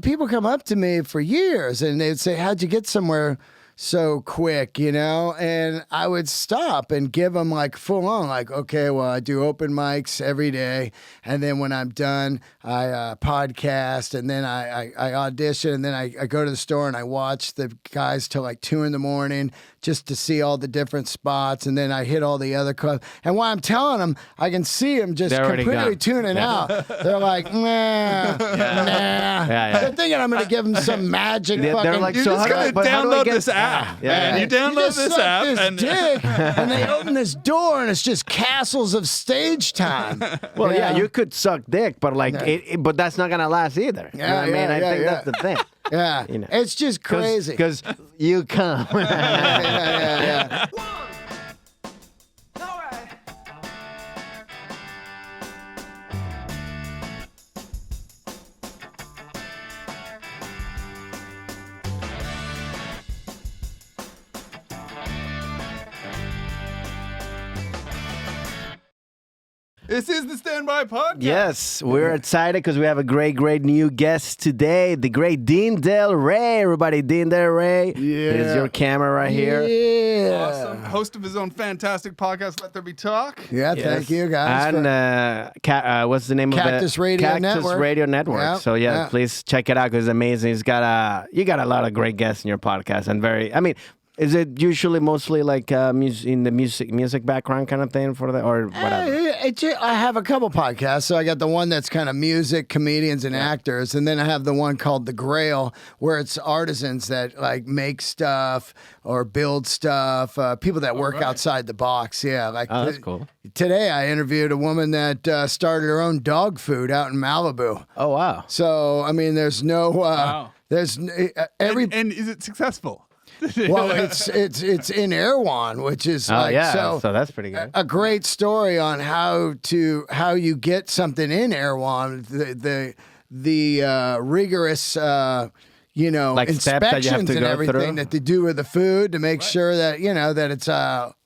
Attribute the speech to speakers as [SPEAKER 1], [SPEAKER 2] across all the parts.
[SPEAKER 1] people come up to me for years and they'd say, how'd you get somewhere so quick, and I would stop and give them like full on, like, okay, well, I do open mics every day. And then when I'm done, I podcast, and then I audition, and then I go to the store and I watch the guys till like 2 a.m. just to see all the different spots. And then I hit all the other clubs. And while I'm telling them, I can see them just completely tuning out. They're like, nah. They're thinking I'm going to give them some magic fucking...
[SPEAKER 2] They're like,
[SPEAKER 3] you're just going to download this app.
[SPEAKER 2] Yeah.
[SPEAKER 3] You download this app
[SPEAKER 1] and dick, and they open this door and it's just castles of stage time.
[SPEAKER 2] Well, yeah, you could suck dick, but but that's not gonna last either. You know what I mean? I think that's the thing.
[SPEAKER 1] Yeah, it's just crazy
[SPEAKER 2] because you come.
[SPEAKER 1] yeah.
[SPEAKER 3] This is the Standby Podcast.
[SPEAKER 2] Yes, we're excited because we have a great new guest today. The great DEAN DELRAY. Everybody, DEAN DELRAY.
[SPEAKER 1] Yeah.
[SPEAKER 2] Here's your camera right here.
[SPEAKER 1] Yeah.
[SPEAKER 3] Awesome. Host of his own fantastic podcast, Let There Be Talk.
[SPEAKER 1] Yeah, thank you, guys.
[SPEAKER 2] And what's the name
[SPEAKER 1] Cactus
[SPEAKER 2] of it?
[SPEAKER 1] Radio
[SPEAKER 2] Cactus
[SPEAKER 1] Network.
[SPEAKER 2] Radio Network.
[SPEAKER 1] Yeah,
[SPEAKER 2] So please check it out because it's amazing. You got a lot of great guests in your podcast, and is it usually mostly like in the music background kind of thing for or whatever?
[SPEAKER 1] I have a couple podcasts. So I got the one that's kind of music, comedians, and actors, and then I have the one called The Grail, where it's artisans that like make stuff or build stuff, people that work outside the box. Yeah, like
[SPEAKER 2] that's cool.
[SPEAKER 1] Today I interviewed a woman that started her own dog food out in Malibu.
[SPEAKER 2] Oh wow!
[SPEAKER 1] So I mean, there's no, there's every
[SPEAKER 3] and is it successful?
[SPEAKER 1] Well, it's in Erewhon, which is
[SPEAKER 2] so that's pretty good.
[SPEAKER 1] A great story on how you get something in Erewhon, the rigorous
[SPEAKER 2] like
[SPEAKER 1] inspections and everything that they do with the food to make sure that that it's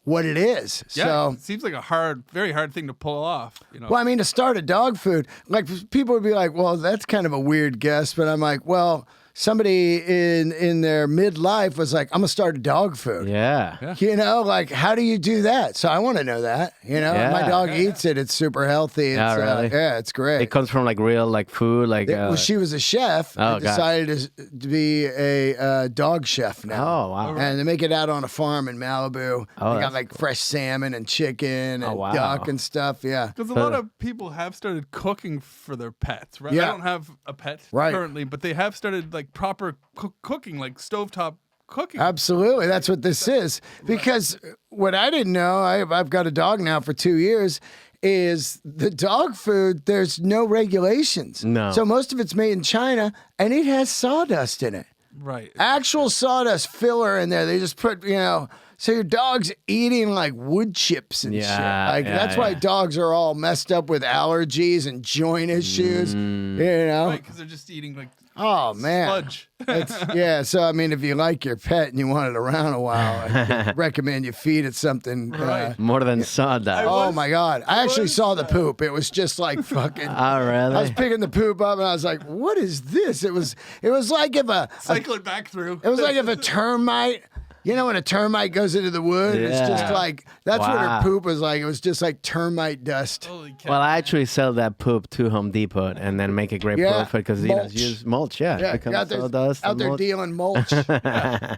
[SPEAKER 1] what it is.
[SPEAKER 3] Yeah,
[SPEAKER 1] so
[SPEAKER 3] it seems like a very hard thing to pull off.
[SPEAKER 1] Well, I mean, to start a dog food, like people would be like, well, that's kind of a weird guess, but I'm like, well. Somebody in their midlife was like, I'm going to start a dog food.
[SPEAKER 2] Yeah.
[SPEAKER 1] Like, how do you do that? So I want to know that. My dog eats it. It's super healthy. It's,
[SPEAKER 2] really?
[SPEAKER 1] It's great.
[SPEAKER 2] It comes from like real like food. Like
[SPEAKER 1] she was a chef.
[SPEAKER 2] Oh,
[SPEAKER 1] decided to be a dog chef now.
[SPEAKER 2] Oh, wow.
[SPEAKER 1] And they make it out on a farm in Malibu.
[SPEAKER 2] Oh,
[SPEAKER 1] they got like fresh salmon and chicken and duck and stuff. Yeah.
[SPEAKER 3] Because a lot of people have started cooking for their pets, right?
[SPEAKER 1] Yeah.
[SPEAKER 3] I don't have a pet currently, but they have started like proper cooking, like stovetop cooking.
[SPEAKER 1] Absolutely. That's what this is. Because what I didn't know, I've got a dog now for 2 years, is the dog food, there's no regulations.
[SPEAKER 2] No.
[SPEAKER 1] So most of it's made in China, and it has sawdust in it.
[SPEAKER 3] Right.
[SPEAKER 1] Actual sawdust filler in there. They just put, so your dog's eating like wood chips and shit. That's why dogs are all messed up with allergies and joint issues,
[SPEAKER 3] Right, because they're just eating like
[SPEAKER 1] oh, man.
[SPEAKER 3] sludge.
[SPEAKER 1] So I mean, if you like your pet and you want it around a while, I recommend you feed it something.
[SPEAKER 2] More than sawdust.
[SPEAKER 1] Oh my God! I actually saw the poop. It was just like fucking.
[SPEAKER 2] Oh really?
[SPEAKER 1] I was picking the poop up and I was like, "What is this?" It was like if
[SPEAKER 3] cycle it back through.
[SPEAKER 1] It was like if a termite. When a termite goes into the wood, it's just like, that's what her poop was like. It was just like termite dust.
[SPEAKER 3] Holy cow.
[SPEAKER 2] Well, I actually sell that poop to Home Depot and then make a great profit because use mulch. Yeah,
[SPEAKER 1] it becomes sawdust. Out there mulch. Dealing mulch.
[SPEAKER 3] The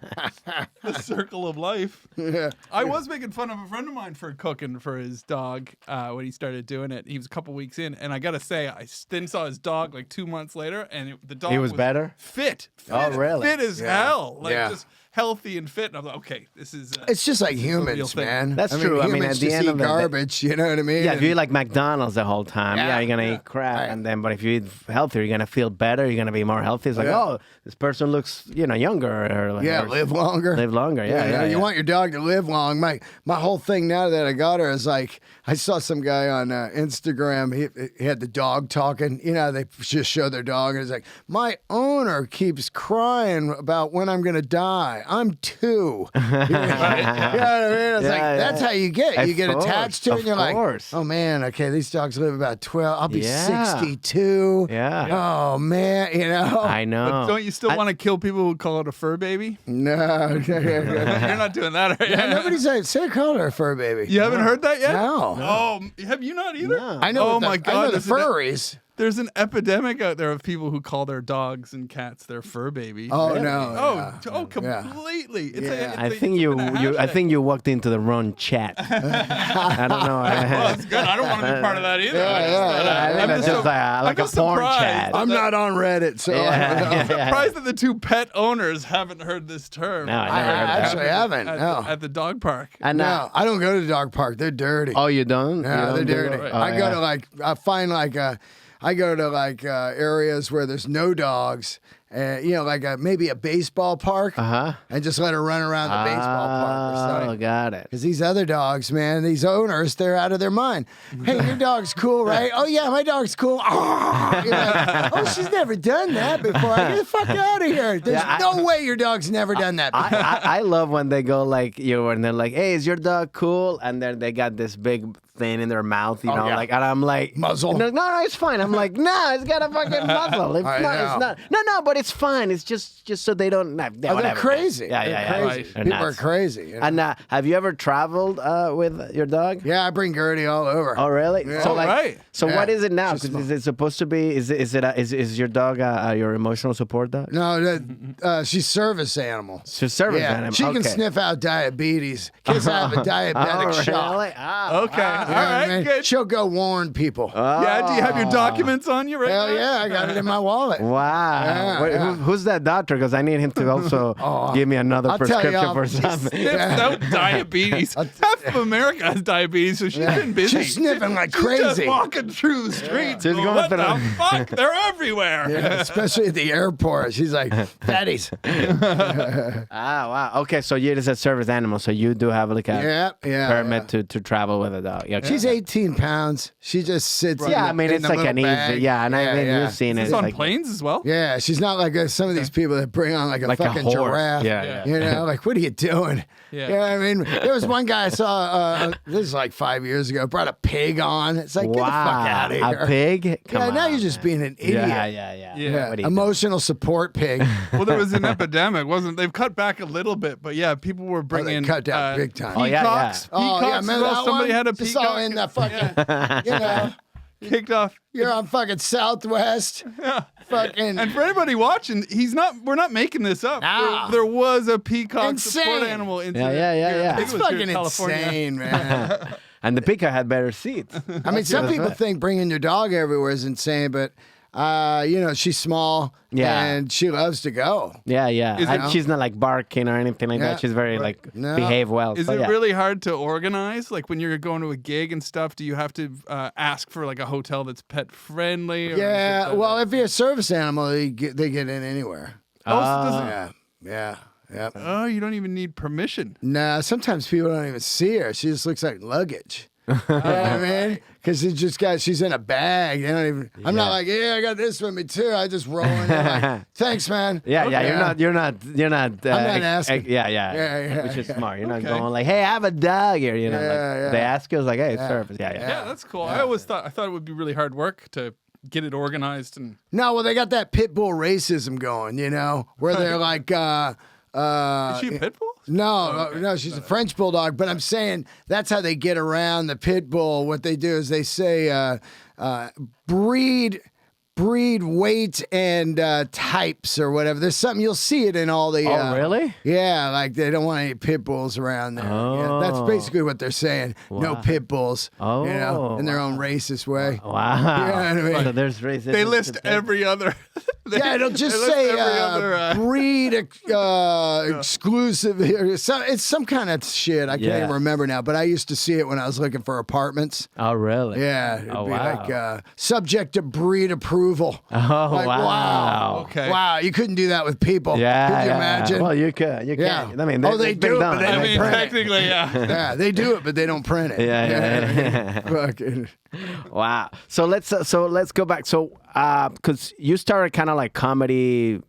[SPEAKER 3] circle of life. Yeah. I was making fun of a friend of mine for cooking for his dog when he started doing it. He was a couple weeks in, and I got to say, I then saw his dog like 2 months later, and the dog
[SPEAKER 2] was better?
[SPEAKER 3] Fit.
[SPEAKER 2] Oh, really?
[SPEAKER 3] Fit as hell. Just healthy and fit. And I'm like, okay, this is.
[SPEAKER 1] It's just like humans, man.
[SPEAKER 2] That's true. I mean, at the end of
[SPEAKER 1] garbage, you know what I mean?
[SPEAKER 2] Yeah, if you eat like McDonald's the whole time, you're gonna eat crap, and then but if you eat healthier, you're gonna feel better. You're gonna be more healthy. It's like, oh, this person looks, younger, or like,
[SPEAKER 1] live longer.
[SPEAKER 2] Live longer.
[SPEAKER 1] You want your dog to live long. My whole thing now that I got her is like, I saw some guy on Instagram. He had the dog talking. They just show their dog, and it's like, my owner keeps crying about when I'm gonna die. I'm 2. You know what I mean? It's like, that's how you get. You get attached to it, and you're like, oh, man, okay, these dogs live about 12. I'll be 62.
[SPEAKER 2] Yeah.
[SPEAKER 1] Oh, man, you know?
[SPEAKER 2] I know.
[SPEAKER 3] But don't you still want to kill people who call it a fur baby?
[SPEAKER 1] No.
[SPEAKER 3] You're not doing that, right?
[SPEAKER 1] Yeah, nobody's say call her a fur baby.
[SPEAKER 3] You haven't heard that yet?
[SPEAKER 1] No.
[SPEAKER 3] Oh, have you not either?
[SPEAKER 2] No.
[SPEAKER 1] I know.
[SPEAKER 3] Oh my God!
[SPEAKER 1] I know the
[SPEAKER 3] there's an-
[SPEAKER 1] furries.
[SPEAKER 3] There's an epidemic out there of people who call their dogs and cats their fur baby.
[SPEAKER 1] Oh no!
[SPEAKER 3] Completely. It's
[SPEAKER 2] I think you walked into the wrong chat. I don't know.
[SPEAKER 3] Well, it's good. I don't want to be part of that either.
[SPEAKER 2] I think that's just like a porn chat.
[SPEAKER 1] I'm not on Reddit, so
[SPEAKER 3] I'm surprised that the 2 pet owners haven't heard this term.
[SPEAKER 2] No,
[SPEAKER 1] I actually haven't.
[SPEAKER 3] At the dog park.
[SPEAKER 2] And
[SPEAKER 1] no, I don't go to the dog park. They're dirty.
[SPEAKER 2] oh, you don't?
[SPEAKER 1] Yeah, they're dirty.
[SPEAKER 3] Right.
[SPEAKER 1] I go to I go to areas where there's no dogs, maybe a baseball park, and just let her run around the baseball park or something.
[SPEAKER 2] Oh, got it.
[SPEAKER 1] Because these other dogs, man, these owners, they're out of their mind. Hey, your dog's cool, right? Oh, yeah, my dog's cool. Oh, you're like, oh, she's never done that before. Get the fuck out of here. There's no way your dog's never done that before.
[SPEAKER 2] I love when they go like and they're like, hey, is your dog cool? And then they got this big thing in their mouth, and I'm like,
[SPEAKER 1] muzzle.
[SPEAKER 2] No, it's fine. I'm like, no, it's got a fucking muzzle. It's not. No, but it's fine. It's just so they don't.
[SPEAKER 1] They're crazy.
[SPEAKER 2] Yeah.
[SPEAKER 1] Crazy. People are crazy. You know?
[SPEAKER 2] And have you ever traveled with your dog?
[SPEAKER 1] Yeah, I bring Gertie all over.
[SPEAKER 2] Oh, really?
[SPEAKER 1] Yeah.
[SPEAKER 2] So what is it now? Because is it supposed to be? Is your dog your emotional support dog?
[SPEAKER 1] No, she's service animal.
[SPEAKER 2] She's service animal.
[SPEAKER 1] She can sniff out diabetes. Kids have a diabetic shock.
[SPEAKER 2] Really? Oh,
[SPEAKER 3] Okay. All right. Good.
[SPEAKER 1] She'll go warn people.
[SPEAKER 3] Yeah. Do you have your documents on you right now?
[SPEAKER 1] Hell yeah, I got it in my wallet.
[SPEAKER 2] Wow.
[SPEAKER 1] Yeah.
[SPEAKER 2] Who's that doctor? Because I need him to also give me another
[SPEAKER 1] I'll tell
[SPEAKER 2] prescription
[SPEAKER 1] you,
[SPEAKER 2] for something.
[SPEAKER 3] Sniffs out diabetes. Half of America has diabetes, so she's been busy.
[SPEAKER 1] She's sniffing like
[SPEAKER 3] She's
[SPEAKER 1] crazy.
[SPEAKER 3] just walking through the streets.
[SPEAKER 2] She's going
[SPEAKER 3] What
[SPEAKER 2] through
[SPEAKER 3] the fuck? They're everywhere.
[SPEAKER 1] Yeah, especially at the airport. She's like, fatties.
[SPEAKER 2] Wow. Okay, so you're just a service animal, so you do have like a permit to travel with a dog. Yeah,
[SPEAKER 1] She's 18 pounds. She just sits.
[SPEAKER 2] Yeah, I mean,
[SPEAKER 1] in
[SPEAKER 2] it's
[SPEAKER 1] the
[SPEAKER 2] like
[SPEAKER 1] little
[SPEAKER 2] an
[SPEAKER 1] bag.
[SPEAKER 2] easy. Yeah, and I mean, you've seen
[SPEAKER 3] Is
[SPEAKER 2] it.
[SPEAKER 3] this on
[SPEAKER 2] like,
[SPEAKER 3] planes as well?
[SPEAKER 1] Yeah, she's not like some of these people that bring on like a fucking
[SPEAKER 2] horse.
[SPEAKER 1] giraffe.
[SPEAKER 2] Yeah.
[SPEAKER 1] You know, like, what are you doing?
[SPEAKER 3] Yeah.
[SPEAKER 1] You know what I mean? There was one guy I saw, this is like 5 years ago, brought a pig on. It's like, get the fuck out of here.
[SPEAKER 2] A pig? Come on,
[SPEAKER 1] now you're just being an idiot.
[SPEAKER 3] Yeah.
[SPEAKER 2] What are you
[SPEAKER 1] Emotional support pig.
[SPEAKER 3] Well, there was an epidemic, wasn't? They've cut back a little bit, but yeah, people were bringing
[SPEAKER 1] cut down big time.
[SPEAKER 2] Oh, yeah,
[SPEAKER 3] peacocks.
[SPEAKER 1] Oh,
[SPEAKER 3] Peacocks as
[SPEAKER 1] remember
[SPEAKER 3] well.
[SPEAKER 1] that
[SPEAKER 3] Somebody
[SPEAKER 1] one?
[SPEAKER 3] had a
[SPEAKER 1] Just
[SPEAKER 3] peacock.
[SPEAKER 1] all in the fucking, you know,
[SPEAKER 3] kicked off.
[SPEAKER 1] you're on fucking Southwest.
[SPEAKER 3] Yeah.
[SPEAKER 1] Fucking.
[SPEAKER 3] And for anybody watching, we're not making this up.
[SPEAKER 1] Nah.
[SPEAKER 3] There was a peacock
[SPEAKER 1] Insane.
[SPEAKER 3] support animal incident.
[SPEAKER 2] Yeah.
[SPEAKER 3] I think
[SPEAKER 1] It's
[SPEAKER 3] it was here
[SPEAKER 1] fucking
[SPEAKER 3] in California.
[SPEAKER 1] insane, man.
[SPEAKER 2] And the peacock had better seats.
[SPEAKER 1] I mean, some people think bringing your dog everywhere is insane, but she's small and she loves to go.
[SPEAKER 2] Yeah. She's not like barking or anything like that. She's very behave well.
[SPEAKER 3] Is it really hard to organize? Like when you're going to a gig and stuff, do you have to ask for like a hotel that's pet friendly?
[SPEAKER 1] Yeah. Well, if you're a service animal, they get in anywhere. Yeah.
[SPEAKER 3] Oh, you don't even need permission.
[SPEAKER 1] Nah, sometimes people don't even see her. She just looks like luggage. You know what I mean? Because she's in a bag. They don't even. I'm not like, I got this with me too. I just roll in there like, thanks, man.
[SPEAKER 2] Yeah. You're not.
[SPEAKER 1] I'm not asking.
[SPEAKER 2] Yeah. Which is smart. You're not going like, hey, I have a dog here. You know, they ask you, it's like, hey, it's service.
[SPEAKER 3] Yeah, that's cool. I thought it would be really hard work to get it organized and.
[SPEAKER 1] No, well, they got that pit bull racism going. You know, where they're like.
[SPEAKER 3] Is she a pit bull?
[SPEAKER 1] No, she's a French bulldog. But I'm saying that's how they get around the pit bull. What they do is they say breed, weight, and types or whatever. There's something you'll see it in all the.
[SPEAKER 2] Oh, really?
[SPEAKER 1] Yeah, like they don't want any pit bulls around there. Yeah, that's basically what they're saying.
[SPEAKER 2] Wow.
[SPEAKER 1] No pit bulls.
[SPEAKER 2] Oh.
[SPEAKER 1] You know, in their own racist way.
[SPEAKER 2] Wow.
[SPEAKER 1] You know what I mean?
[SPEAKER 2] So there's racism.
[SPEAKER 3] They list every other.
[SPEAKER 1] It'll just say breed exclusive. It's some kind of shit. I can't even remember now, but I used to see it when I was looking for apartments.
[SPEAKER 2] Oh, really?
[SPEAKER 1] Yeah. It'd be like subject to breed approval.
[SPEAKER 2] Oh,
[SPEAKER 1] like,
[SPEAKER 2] wow.
[SPEAKER 3] Okay.
[SPEAKER 1] Wow, you couldn't do that with people.
[SPEAKER 2] Yeah.
[SPEAKER 1] Could you imagine?
[SPEAKER 2] Well, you could.
[SPEAKER 1] Yeah.
[SPEAKER 2] I mean,
[SPEAKER 1] they do it, but they don't print it.
[SPEAKER 3] Technically, yeah.
[SPEAKER 1] Yeah, they do it, but they don't print it.
[SPEAKER 2] Yeah.
[SPEAKER 1] Fucking.
[SPEAKER 2] Wow. So let's go back. So because you started kind of like comedy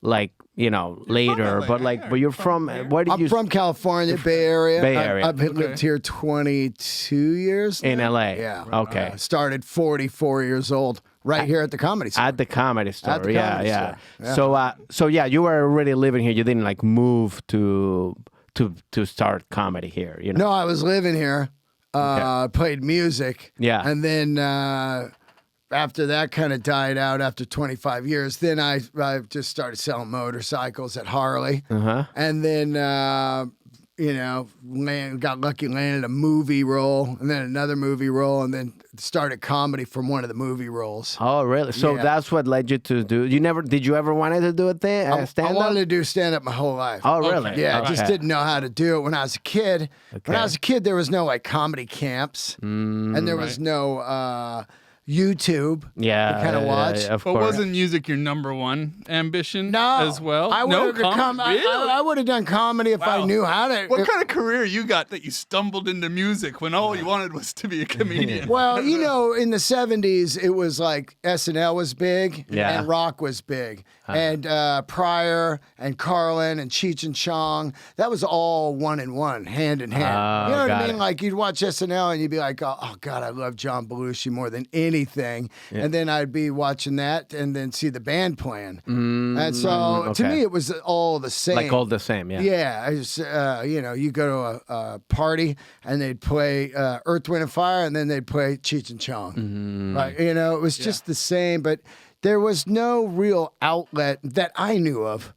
[SPEAKER 2] like later,
[SPEAKER 3] LA,
[SPEAKER 2] but
[SPEAKER 3] yeah,
[SPEAKER 2] but you're
[SPEAKER 3] from
[SPEAKER 2] from
[SPEAKER 3] here.
[SPEAKER 2] where did
[SPEAKER 1] I'm
[SPEAKER 2] you
[SPEAKER 1] from California, Bay Area.
[SPEAKER 2] Bay Area.
[SPEAKER 1] I've lived here 22 years
[SPEAKER 2] in
[SPEAKER 1] now.
[SPEAKER 2] LA?
[SPEAKER 1] Yeah.
[SPEAKER 2] Okay.
[SPEAKER 1] Started 44 years old right here at the Comedy Store.
[SPEAKER 2] At the Comedy Store.
[SPEAKER 1] At the Comedy Store. Yeah.
[SPEAKER 2] So you were already living here. You didn't like move to start comedy here.
[SPEAKER 1] No, I was living here. Played music.
[SPEAKER 2] Yeah.
[SPEAKER 1] And then after that kind of died out after 25 years, then I just started selling motorcycles at Harley. And then, got lucky, landed a movie role, and then another movie role, and then started comedy from one of the movie roles.
[SPEAKER 2] Oh, really? So that's what led you to do. Did you ever wanted to do a thing? Stand
[SPEAKER 1] I wanted to do stand up my whole life.
[SPEAKER 2] Oh, really?
[SPEAKER 1] Yeah, I just didn't know how to do it when I was a kid. When I was a kid, there was no like comedy camps, and there was no YouTube to kind of watch.
[SPEAKER 2] Of
[SPEAKER 3] But
[SPEAKER 2] course.
[SPEAKER 3] wasn't music your number one ambition
[SPEAKER 1] No,
[SPEAKER 3] as well?
[SPEAKER 1] I would have I would have done comedy if I
[SPEAKER 3] Wow.
[SPEAKER 1] knew how to.
[SPEAKER 3] What kind of career you got that you stumbled into music when all you wanted was to be a comedian?
[SPEAKER 1] Well, in the 70s, it was like SNL was big and rock was big. And Pryor and Carlin and Cheech and Chong, that was all one in one, hand in hand. You know what I mean? Like you'd watch SNL and you'd be like, oh God, I love John Belushi more than anything. And then I'd be watching that and then see the band playing. And so to me, it was all the same.
[SPEAKER 2] Like all the same, yeah.
[SPEAKER 1] Yeah, I just, you go to a party and they'd play Earth, Wind, and Fire, and then they'd play Cheech and Chong. Right? It was just the same, but there was no real outlet that I knew of,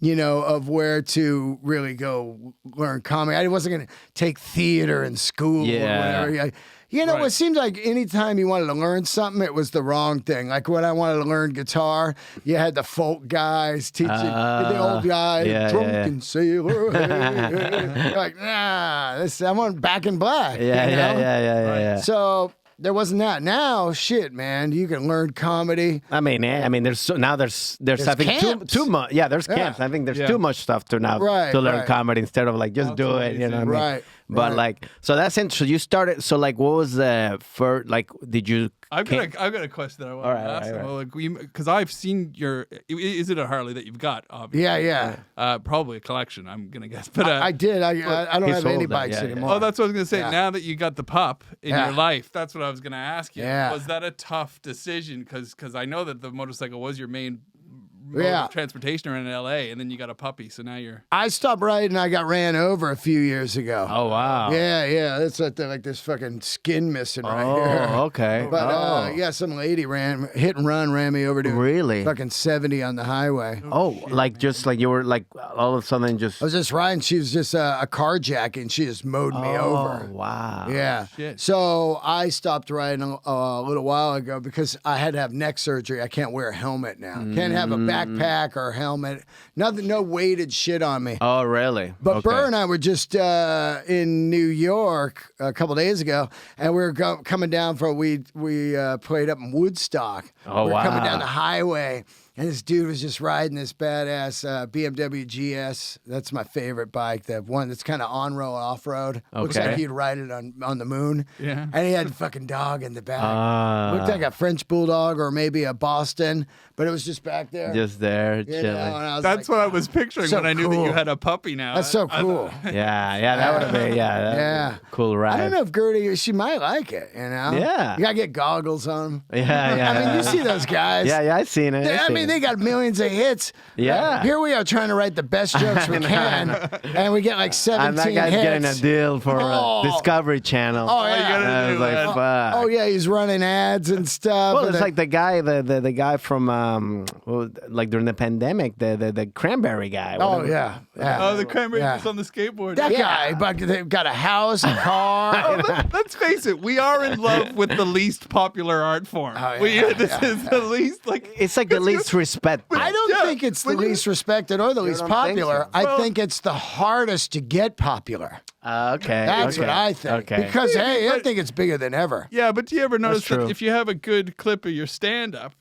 [SPEAKER 1] of where to really go learn comedy. I wasn't going to take theater in school or whatever. It seemed like anytime you wanted to learn something, it was the wrong thing. Like when I wanted to learn guitar, you had the folk guys teaching the old guy, drunken sailor. You're like, nah, I want Back in Black.
[SPEAKER 2] Yeah.
[SPEAKER 1] So there wasn't that. Now, shit, man, you can learn comedy.
[SPEAKER 2] I mean, there's I think too much. Yeah, there's camps. I think there's too much stuff to learn comedy instead of like just do it. You know what I mean? But like, so that's interesting. You started. So like, what was the first? Like, did you?
[SPEAKER 3] I've got a question that I want to ask. Like, because I've seen your. Is it a Harley that you've got? Obviously.
[SPEAKER 1] Yeah.
[SPEAKER 3] Probably a collection. I'm gonna guess. But
[SPEAKER 1] I did. I don't have any bikes anymore.
[SPEAKER 3] Oh, that's what I was gonna say.
[SPEAKER 1] Yeah.
[SPEAKER 3] Now that you got the pup in your life, that's what I was gonna ask you.
[SPEAKER 1] Yeah.
[SPEAKER 3] Was that a tough decision? Because I know that the motorcycle was your main mode of transportation around LA, and then you got a puppy, so now you're.
[SPEAKER 1] I stopped riding. I got ran over a few years ago.
[SPEAKER 2] Oh wow.
[SPEAKER 1] Yeah. That's like this fucking skin missing right here.
[SPEAKER 2] Oh, okay.
[SPEAKER 1] But some lady hit and ran me over to
[SPEAKER 2] really
[SPEAKER 1] fucking 70 on the highway.
[SPEAKER 2] Oh, like just like you were like all of a sudden just.
[SPEAKER 1] I was just riding. She was just a carjacking. And she just mowed me over.
[SPEAKER 2] Oh wow.
[SPEAKER 1] Yeah.
[SPEAKER 3] Shit.
[SPEAKER 1] So I stopped riding a little while ago because I had to have neck surgery. I can't wear a helmet now. Can't have a backpack or a helmet. Nothing. No weighted shit on me.
[SPEAKER 2] Oh really?
[SPEAKER 1] But Burr and I were just in New York a couple days ago, and we were coming down from we played up in Woodstock.
[SPEAKER 2] Oh
[SPEAKER 1] we were
[SPEAKER 2] wow!
[SPEAKER 1] Coming down the highway, and this dude was just riding this badass BMW GS. That's my favorite bike. The one that's kind of on road, off road. Looks like he'd ride it on the moon.
[SPEAKER 3] Yeah.
[SPEAKER 1] And he had a fucking dog in the back. Looked like a French bulldog or maybe a Boston, but it was just back there.
[SPEAKER 2] Just there,
[SPEAKER 1] You know,
[SPEAKER 2] chilling.
[SPEAKER 1] and I was
[SPEAKER 3] That's
[SPEAKER 1] like,
[SPEAKER 3] what I was picturing
[SPEAKER 1] so
[SPEAKER 3] when I knew that
[SPEAKER 1] cool.
[SPEAKER 3] you had a puppy now.
[SPEAKER 1] That's so cool.
[SPEAKER 2] Yeah, that would have been that'd be a cool ride.
[SPEAKER 1] I don't know if Gertie, she might like it,
[SPEAKER 2] Yeah.
[SPEAKER 1] You gotta get goggles on.
[SPEAKER 2] Yeah.
[SPEAKER 1] I mean, you see those guys.
[SPEAKER 2] Yeah, I've seen it.
[SPEAKER 1] They got millions of hits.
[SPEAKER 2] Yeah.
[SPEAKER 1] Here we are trying to write the best jokes we can, and we get like 17
[SPEAKER 2] And that guy's
[SPEAKER 1] hits.
[SPEAKER 2] getting a deal for Discovery Channel.
[SPEAKER 1] Oh, yeah.
[SPEAKER 2] I was like, fuck.
[SPEAKER 1] Oh yeah, he's running ads and stuff.
[SPEAKER 2] Well,
[SPEAKER 1] and
[SPEAKER 2] it's like the guy, the guy from like during the pandemic, the cranberry guy.
[SPEAKER 1] Oh
[SPEAKER 2] whatever.
[SPEAKER 1] yeah.
[SPEAKER 3] Oh, the cranberry juice on the skateboard.
[SPEAKER 1] That guy, but they've got a house, a car.
[SPEAKER 3] Let's face it, we are in love with the least popular art form.
[SPEAKER 1] Oh, yeah.
[SPEAKER 3] This is the least like.
[SPEAKER 2] It's like the least respect.
[SPEAKER 1] I don't think it's the least respected or the least
[SPEAKER 2] don't think
[SPEAKER 1] popular.
[SPEAKER 2] so?
[SPEAKER 1] I think it's the hardest to get popular.
[SPEAKER 2] Okay.
[SPEAKER 1] That's what I think.
[SPEAKER 2] Okay.
[SPEAKER 1] Because, hey, I think it's bigger than ever.
[SPEAKER 3] Yeah, but do you ever notice
[SPEAKER 2] true.
[SPEAKER 3] that if you have a good clip of your stand-up,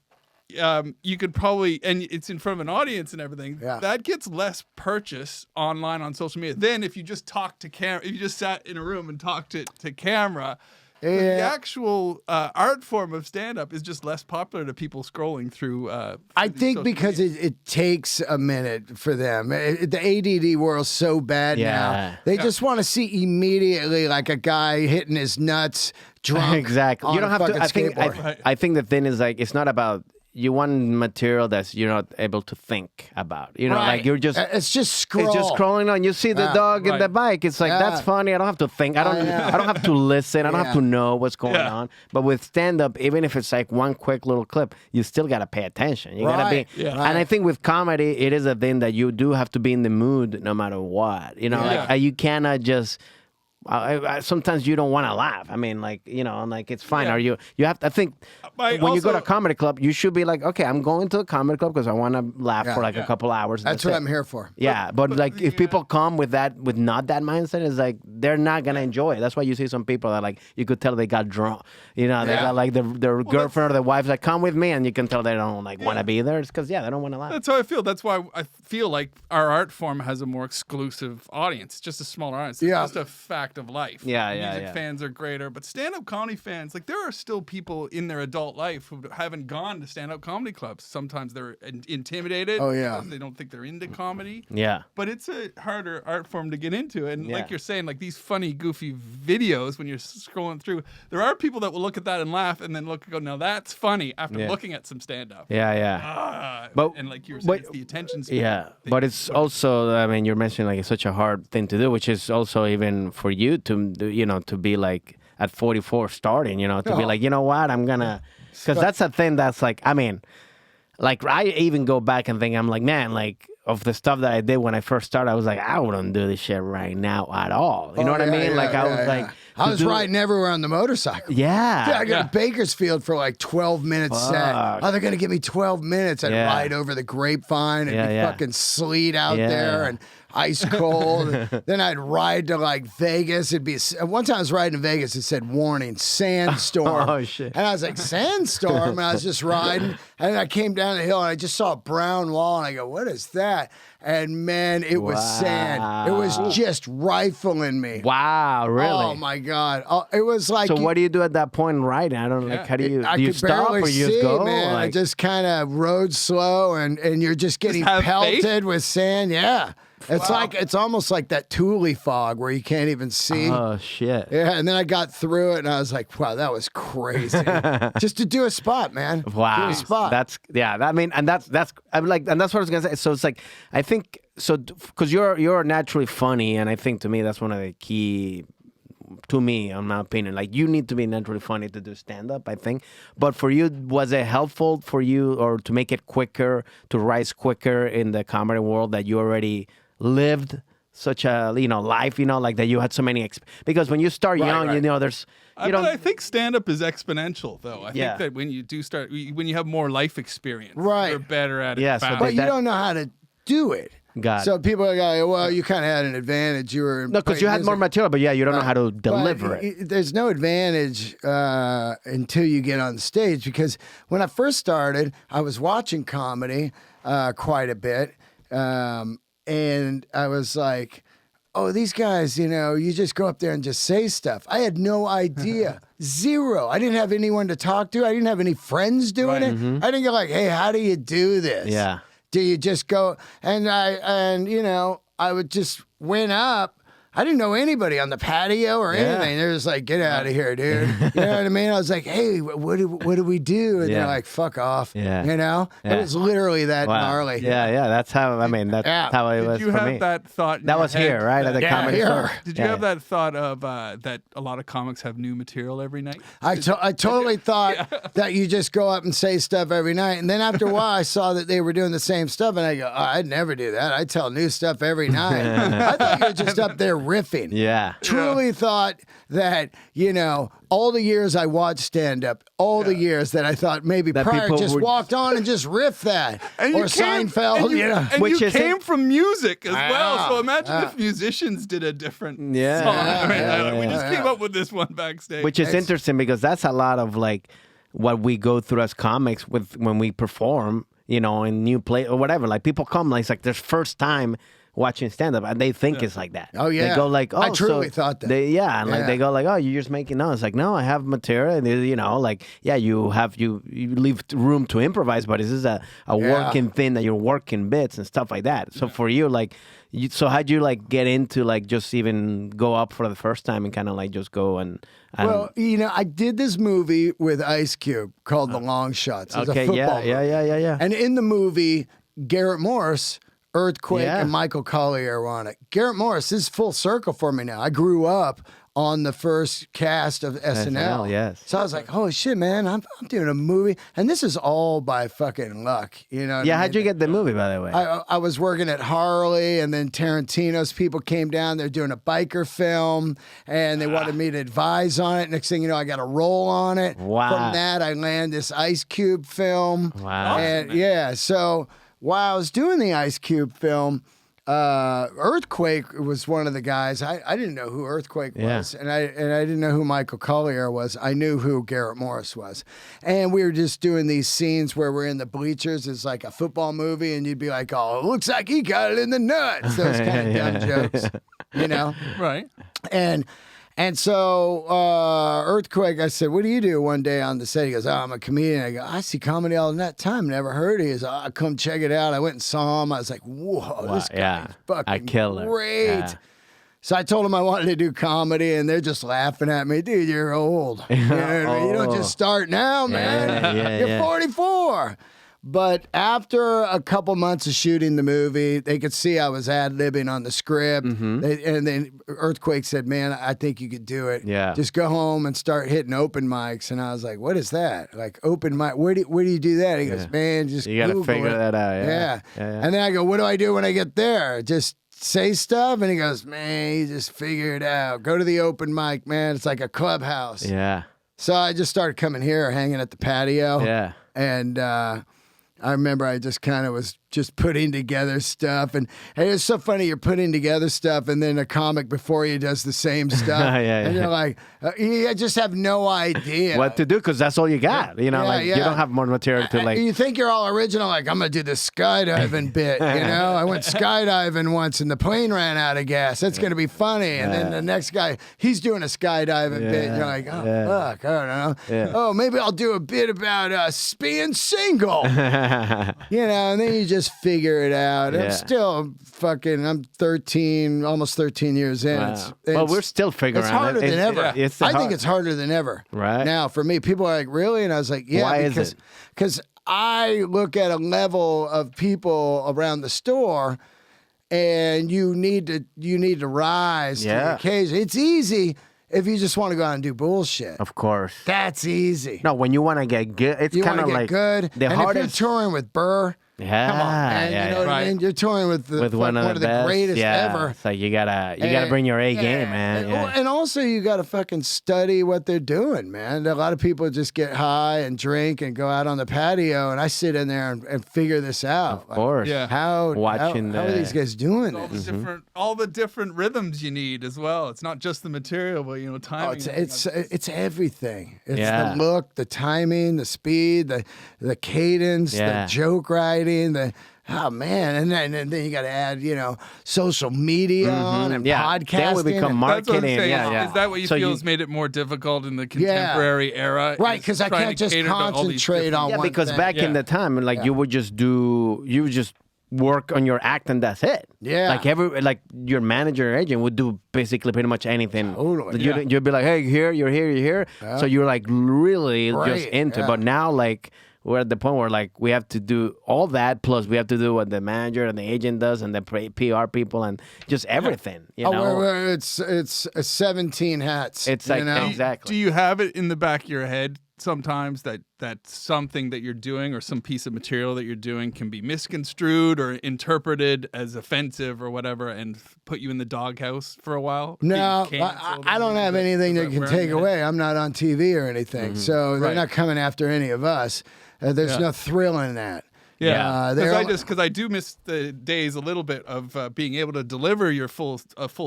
[SPEAKER 3] you could probably, and it's in front of an audience and everything, that gets less purchase online on social media than if you just talk to camera. If you just sat in a room and talked to camera, The actual art form of stand-up is just less popular to people scrolling through.
[SPEAKER 1] I think because it takes a minute for them. The ADD world's so bad now. They just want to see immediately like a guy hitting his nuts drunk.
[SPEAKER 2] Exactly. You don't have to. I think the thing is like it's not about. You want material that you're not able to think about. You know, like you're just...
[SPEAKER 1] It's just scroll.
[SPEAKER 2] It's just scrolling on. You see the dog in the bike. It's like, that's funny. I don't have to think. I don't have to listen. I don't have to know what's going on. But with stand-up, even if it's like one quick little clip, you still got to pay attention. You got to be... And I think with comedy, it is a thing that you do have to be in the mood no matter what. You know, like you cannot just... sometimes you don't want to laugh. I mean, like, you know, like it's fine. Are you have to, I think when you go to a comedy club, you should be like, okay, I'm going to a comedy club because I want to laugh for like a couple hours.
[SPEAKER 1] That's what I'm here for.
[SPEAKER 2] Yeah. But like if people come with not that mindset, it's like they're not going to enjoy it. That's why you see some people that like, you could tell they got drunk. You know, they got like their girlfriend or their wife's like, come with me. And you can tell they don't like want to be there. It's because, they don't want to laugh.
[SPEAKER 3] That's how I feel. That's why I feel like our art form has a more exclusive audience. It's just a smaller audience. It's just a fact of life. Music fans are greater, but stand-up comedy fans, like there are still people in their adult life who haven't gone to stand-up comedy clubs. Sometimes they're intimidated.
[SPEAKER 1] Oh yeah,
[SPEAKER 3] they don't think they're into comedy.
[SPEAKER 2] Yeah,
[SPEAKER 3] but it's a harder art form to get into, and like you're saying, like these funny, goofy videos when you're scrolling through, there are people that will look at that and laugh, and then look and go, "Now that's funny." After looking at some stand-up.
[SPEAKER 2] But
[SPEAKER 3] and like you were saying, it's the attention span.
[SPEAKER 2] Yeah, but it's also, I mean, you're mentioning like it's such a hard thing to do, which is also even for you to do, you know, to be like at 44 starting, you know, to be like, you know what, I'm gonna, because that's a thing that's like, I mean, like I even go back and think, I'm like, man, like of the stuff that I did when I first started, I was like, I wouldn't do this shit right now at all. You know what I mean? Like I was like,
[SPEAKER 1] I was riding everywhere on the motorcycle.
[SPEAKER 2] Yeah.
[SPEAKER 1] I got to Bakersfield for like 12 minutes set. Oh, they're going to give me 12 minutes. I'd ride over the grapevine and be fucking sleet out there and ice cold. Then I'd ride to like Vegas. It'd be one time I was riding to Vegas. It said warning, sandstorm.
[SPEAKER 2] Oh shit!
[SPEAKER 1] And I was like, sandstorm. And I was just riding, and I came down the hill and I just saw a brown wall, and I go, what is that? And man, it was sand. It was just rifling me.
[SPEAKER 2] Wow, really?
[SPEAKER 1] Oh my god! It was like.
[SPEAKER 2] So what do you do at that point in riding? I don't know. Like, how do you stop or you just go?
[SPEAKER 1] Man.
[SPEAKER 2] Like...
[SPEAKER 1] I just kind of rode slow, and you're just getting pelted with sand. Yeah. It's like it's almost like that Thule fog where you can't even see.
[SPEAKER 2] Oh shit!
[SPEAKER 1] Yeah, and then I got through it, and I was like, "Wow, that was crazy!" Just to do a spot, man.
[SPEAKER 2] Wow,
[SPEAKER 1] do a spot.
[SPEAKER 2] That's I mean, and that's I'm like, and that's what I was gonna say. So it's like I think so because you're naturally funny, and I think to me that's one of the key. To me, in my opinion, like you need to be naturally funny to do stand-up, I think. But for you, was it helpful for you or to make it quicker, to rise quicker in the comedy world that you already lived such a life, like that you had so many because when you start young, there's
[SPEAKER 3] but I think stand-up is exponential, though. I think that when you do start, when you have more life experience, you're better at it.
[SPEAKER 2] Yeah,
[SPEAKER 1] but you don't know how to do it. So people are like, well, you kind of had an advantage. You were
[SPEAKER 2] because you had more material, but you don't know how to deliver it.
[SPEAKER 1] There's no advantage until you get on stage, because when I first started, I was watching comedy quite a bit, and I was like, oh, these guys, you just go up there and just say stuff. I had no idea. Zero. I didn't have anyone to talk to. I didn't have any friends doing it. Mm-hmm. I didn't go like, hey, how do you do this?
[SPEAKER 2] Yeah.
[SPEAKER 1] Do you just go and I would just went up. I didn't know anybody on the patio or anything. They're just like, get out of here, dude. You know what I mean? I was like, hey, what do we do? And they're like, fuck off. Yeah. It was literally that gnarly.
[SPEAKER 2] Yeah. That's how, that's how it was for me.
[SPEAKER 3] Did you have that thought?
[SPEAKER 2] That was here, right? At the comedy store.
[SPEAKER 3] Did you have that thought of that a lot of comics have new material every night?
[SPEAKER 1] I totally thought that you just go up and say stuff every night. And then after a while, I saw that they were doing the same stuff. And I go, I'd never do that. I tell new stuff every night. I thought you were just up there riffing.
[SPEAKER 2] Yeah.
[SPEAKER 1] Truly thought that, all the years I watched stand-up, all the years that I thought maybe that Pryor just walked on and just riffed that. Or Seinfeld,
[SPEAKER 3] And you came from music as well. So imagine if musicians did a different song. We just came up with this one backstage.
[SPEAKER 2] Which is interesting because that's a lot of like what we go through as comics when we perform, in new play or whatever. Like people come, like it's like their first time watching stand-up, and they think it's like that.
[SPEAKER 1] Oh yeah,
[SPEAKER 2] they go like, oh,
[SPEAKER 1] I truly thought that.
[SPEAKER 2] Like they go like, oh, you're just making no. It's like, no, I have material, and like, yeah, you leave room to improvise, but this is a working thing that you're working bits and stuff like that. So for you, like, so how'd you like get into like just even go up for the first time and kind of like just go and
[SPEAKER 1] well, I did this movie with Ice Cube called The Long Shots. It was a football movie.
[SPEAKER 2] Yeah.
[SPEAKER 1] And in the movie, Garrett Morris, Earthquake, and Michael Collier were on it. Garrett Morris is full circle for me now. I grew up on the first cast of SNL.
[SPEAKER 2] Yes.
[SPEAKER 1] So I was like, holy shit, man, I'm doing a movie. And this is all by fucking luck.
[SPEAKER 2] How'd you get the movie, by the way?
[SPEAKER 1] I was working at Harley, and then Tarantino's people came down. They're doing a biker film, and they wanted me to advise on it. Next thing you know, I got a role on it.
[SPEAKER 2] Wow.
[SPEAKER 1] From that, I land this Ice Cube film.
[SPEAKER 2] Wow.
[SPEAKER 1] And so while I was doing the Ice Cube film, Earthquake was one of the guys. I didn't know who Earthquake was, and I didn't know who Michael Collier was. I knew who Garrett Morris was, and we were just doing these scenes where we're in the bleachers. It's like a football movie, and you'd be like, "Oh, it looks like he got it in the nuts." Those kind of dumb jokes,
[SPEAKER 3] Right?
[SPEAKER 1] And so Earthquake, I said, what do you do one day on the set? He goes, oh, I'm a comedian. I go, I see comedy all that time. Never heard of it. He goes, oh, come check it out. I went and saw him. I was like, whoa, this guy's fucking great. Yeah. So I told him I wanted to do comedy, and they're just laughing at me. Dude, you're old. You don't just start now, man. You're 44. But after a couple months of shooting the movie, they could see I was ad-libbing on the script. And then Earthquake said, man, I think you could do it.
[SPEAKER 2] Yeah.
[SPEAKER 1] Just go home and start hitting open mics. And I was like, what is that? Like, open mic, where do you do that? He goes, man, just
[SPEAKER 2] you got to figure that out.
[SPEAKER 1] Yeah. And then I go, what do I do when I get there? Just say stuff? And he goes, man, you just figure it out. Go to the open mic, man. It's like a clubhouse.
[SPEAKER 2] Yeah.
[SPEAKER 1] So I just started coming here, hanging at the patio.
[SPEAKER 2] Yeah.
[SPEAKER 1] And I remember I just kind of was just putting together stuff. And hey, it's so funny. You're putting together stuff, and then a comic before you does the same stuff. And you're like, you just have no idea
[SPEAKER 2] what to do, because that's all you got. You don't have more material to like.
[SPEAKER 1] You think you're all original, like, I'm going to do this skydiving bit. I went skydiving once, and the plane ran out of gas. That's going to be funny. And then the next guy, he's doing a skydiving bit. And you're like, oh, fuck, I don't know.
[SPEAKER 2] Yeah.
[SPEAKER 1] Oh, maybe I'll do a bit about being single. And then you just figure it out. I'm still I'm 13, almost 13 years in.
[SPEAKER 2] Wow. Well, we're still figuring
[SPEAKER 1] it. It's harder than ever. I think it's harder than ever.
[SPEAKER 2] Right.
[SPEAKER 1] Now, for me, people are like, really? And I was like, yeah.
[SPEAKER 2] Why is it?
[SPEAKER 1] Because I look at a level of people around the store, and you need to rise to the occasion. It's easy if you just want to go out and do bullshit.
[SPEAKER 2] Of course.
[SPEAKER 1] That's easy.
[SPEAKER 2] No, when you want to get good, it's kind of like
[SPEAKER 1] good.
[SPEAKER 2] The hardest.
[SPEAKER 1] If you're touring with Burr, come on, man. You know what I mean? You're touring with one of the greatest ever.
[SPEAKER 2] So you gotta bring your A game, man.
[SPEAKER 1] And also you gotta fucking study what they're doing, man. A lot of people just get high and drink and go out on the patio, and I sit in there and figure this out.
[SPEAKER 2] Of course.
[SPEAKER 1] How are these guys doing this?
[SPEAKER 3] All the different rhythms you need as well. It's not just the material, but timing.
[SPEAKER 1] It's everything. It's the look, the timing, the speed, the cadence, the joke writing. And then you got to add, social media on and podcasting.
[SPEAKER 2] Then we become marketing.
[SPEAKER 3] Is that what you feel has made it more difficult in the contemporary era?
[SPEAKER 1] Right, because I can't just concentrate on one
[SPEAKER 2] because
[SPEAKER 1] thing.
[SPEAKER 2] back in the time, you would just work on your act and that's it.
[SPEAKER 1] Yeah.
[SPEAKER 2] Like your manager or agent would do basically pretty much anything.
[SPEAKER 1] Totally.
[SPEAKER 2] You'd be like, hey, you're here. Yeah. So you're like really just into it. But now we're at the point where we have to do all that, plus we have to do what the manager and the agent does and the PR people and just everything.
[SPEAKER 1] It's 17 hats.
[SPEAKER 2] It's like exactly.
[SPEAKER 3] Do you have it in the back of your head sometimes that something that you're doing or some piece of material that you're doing can be misconstrued or interpreted as offensive or whatever and put you in the doghouse for a while?
[SPEAKER 1] No, I don't have anything that can take away. I'm not on TV or anything, so they're not coming after any of us. There's no thrill in that.
[SPEAKER 3] Yeah, because I do miss the days a little bit of being able to deliver your full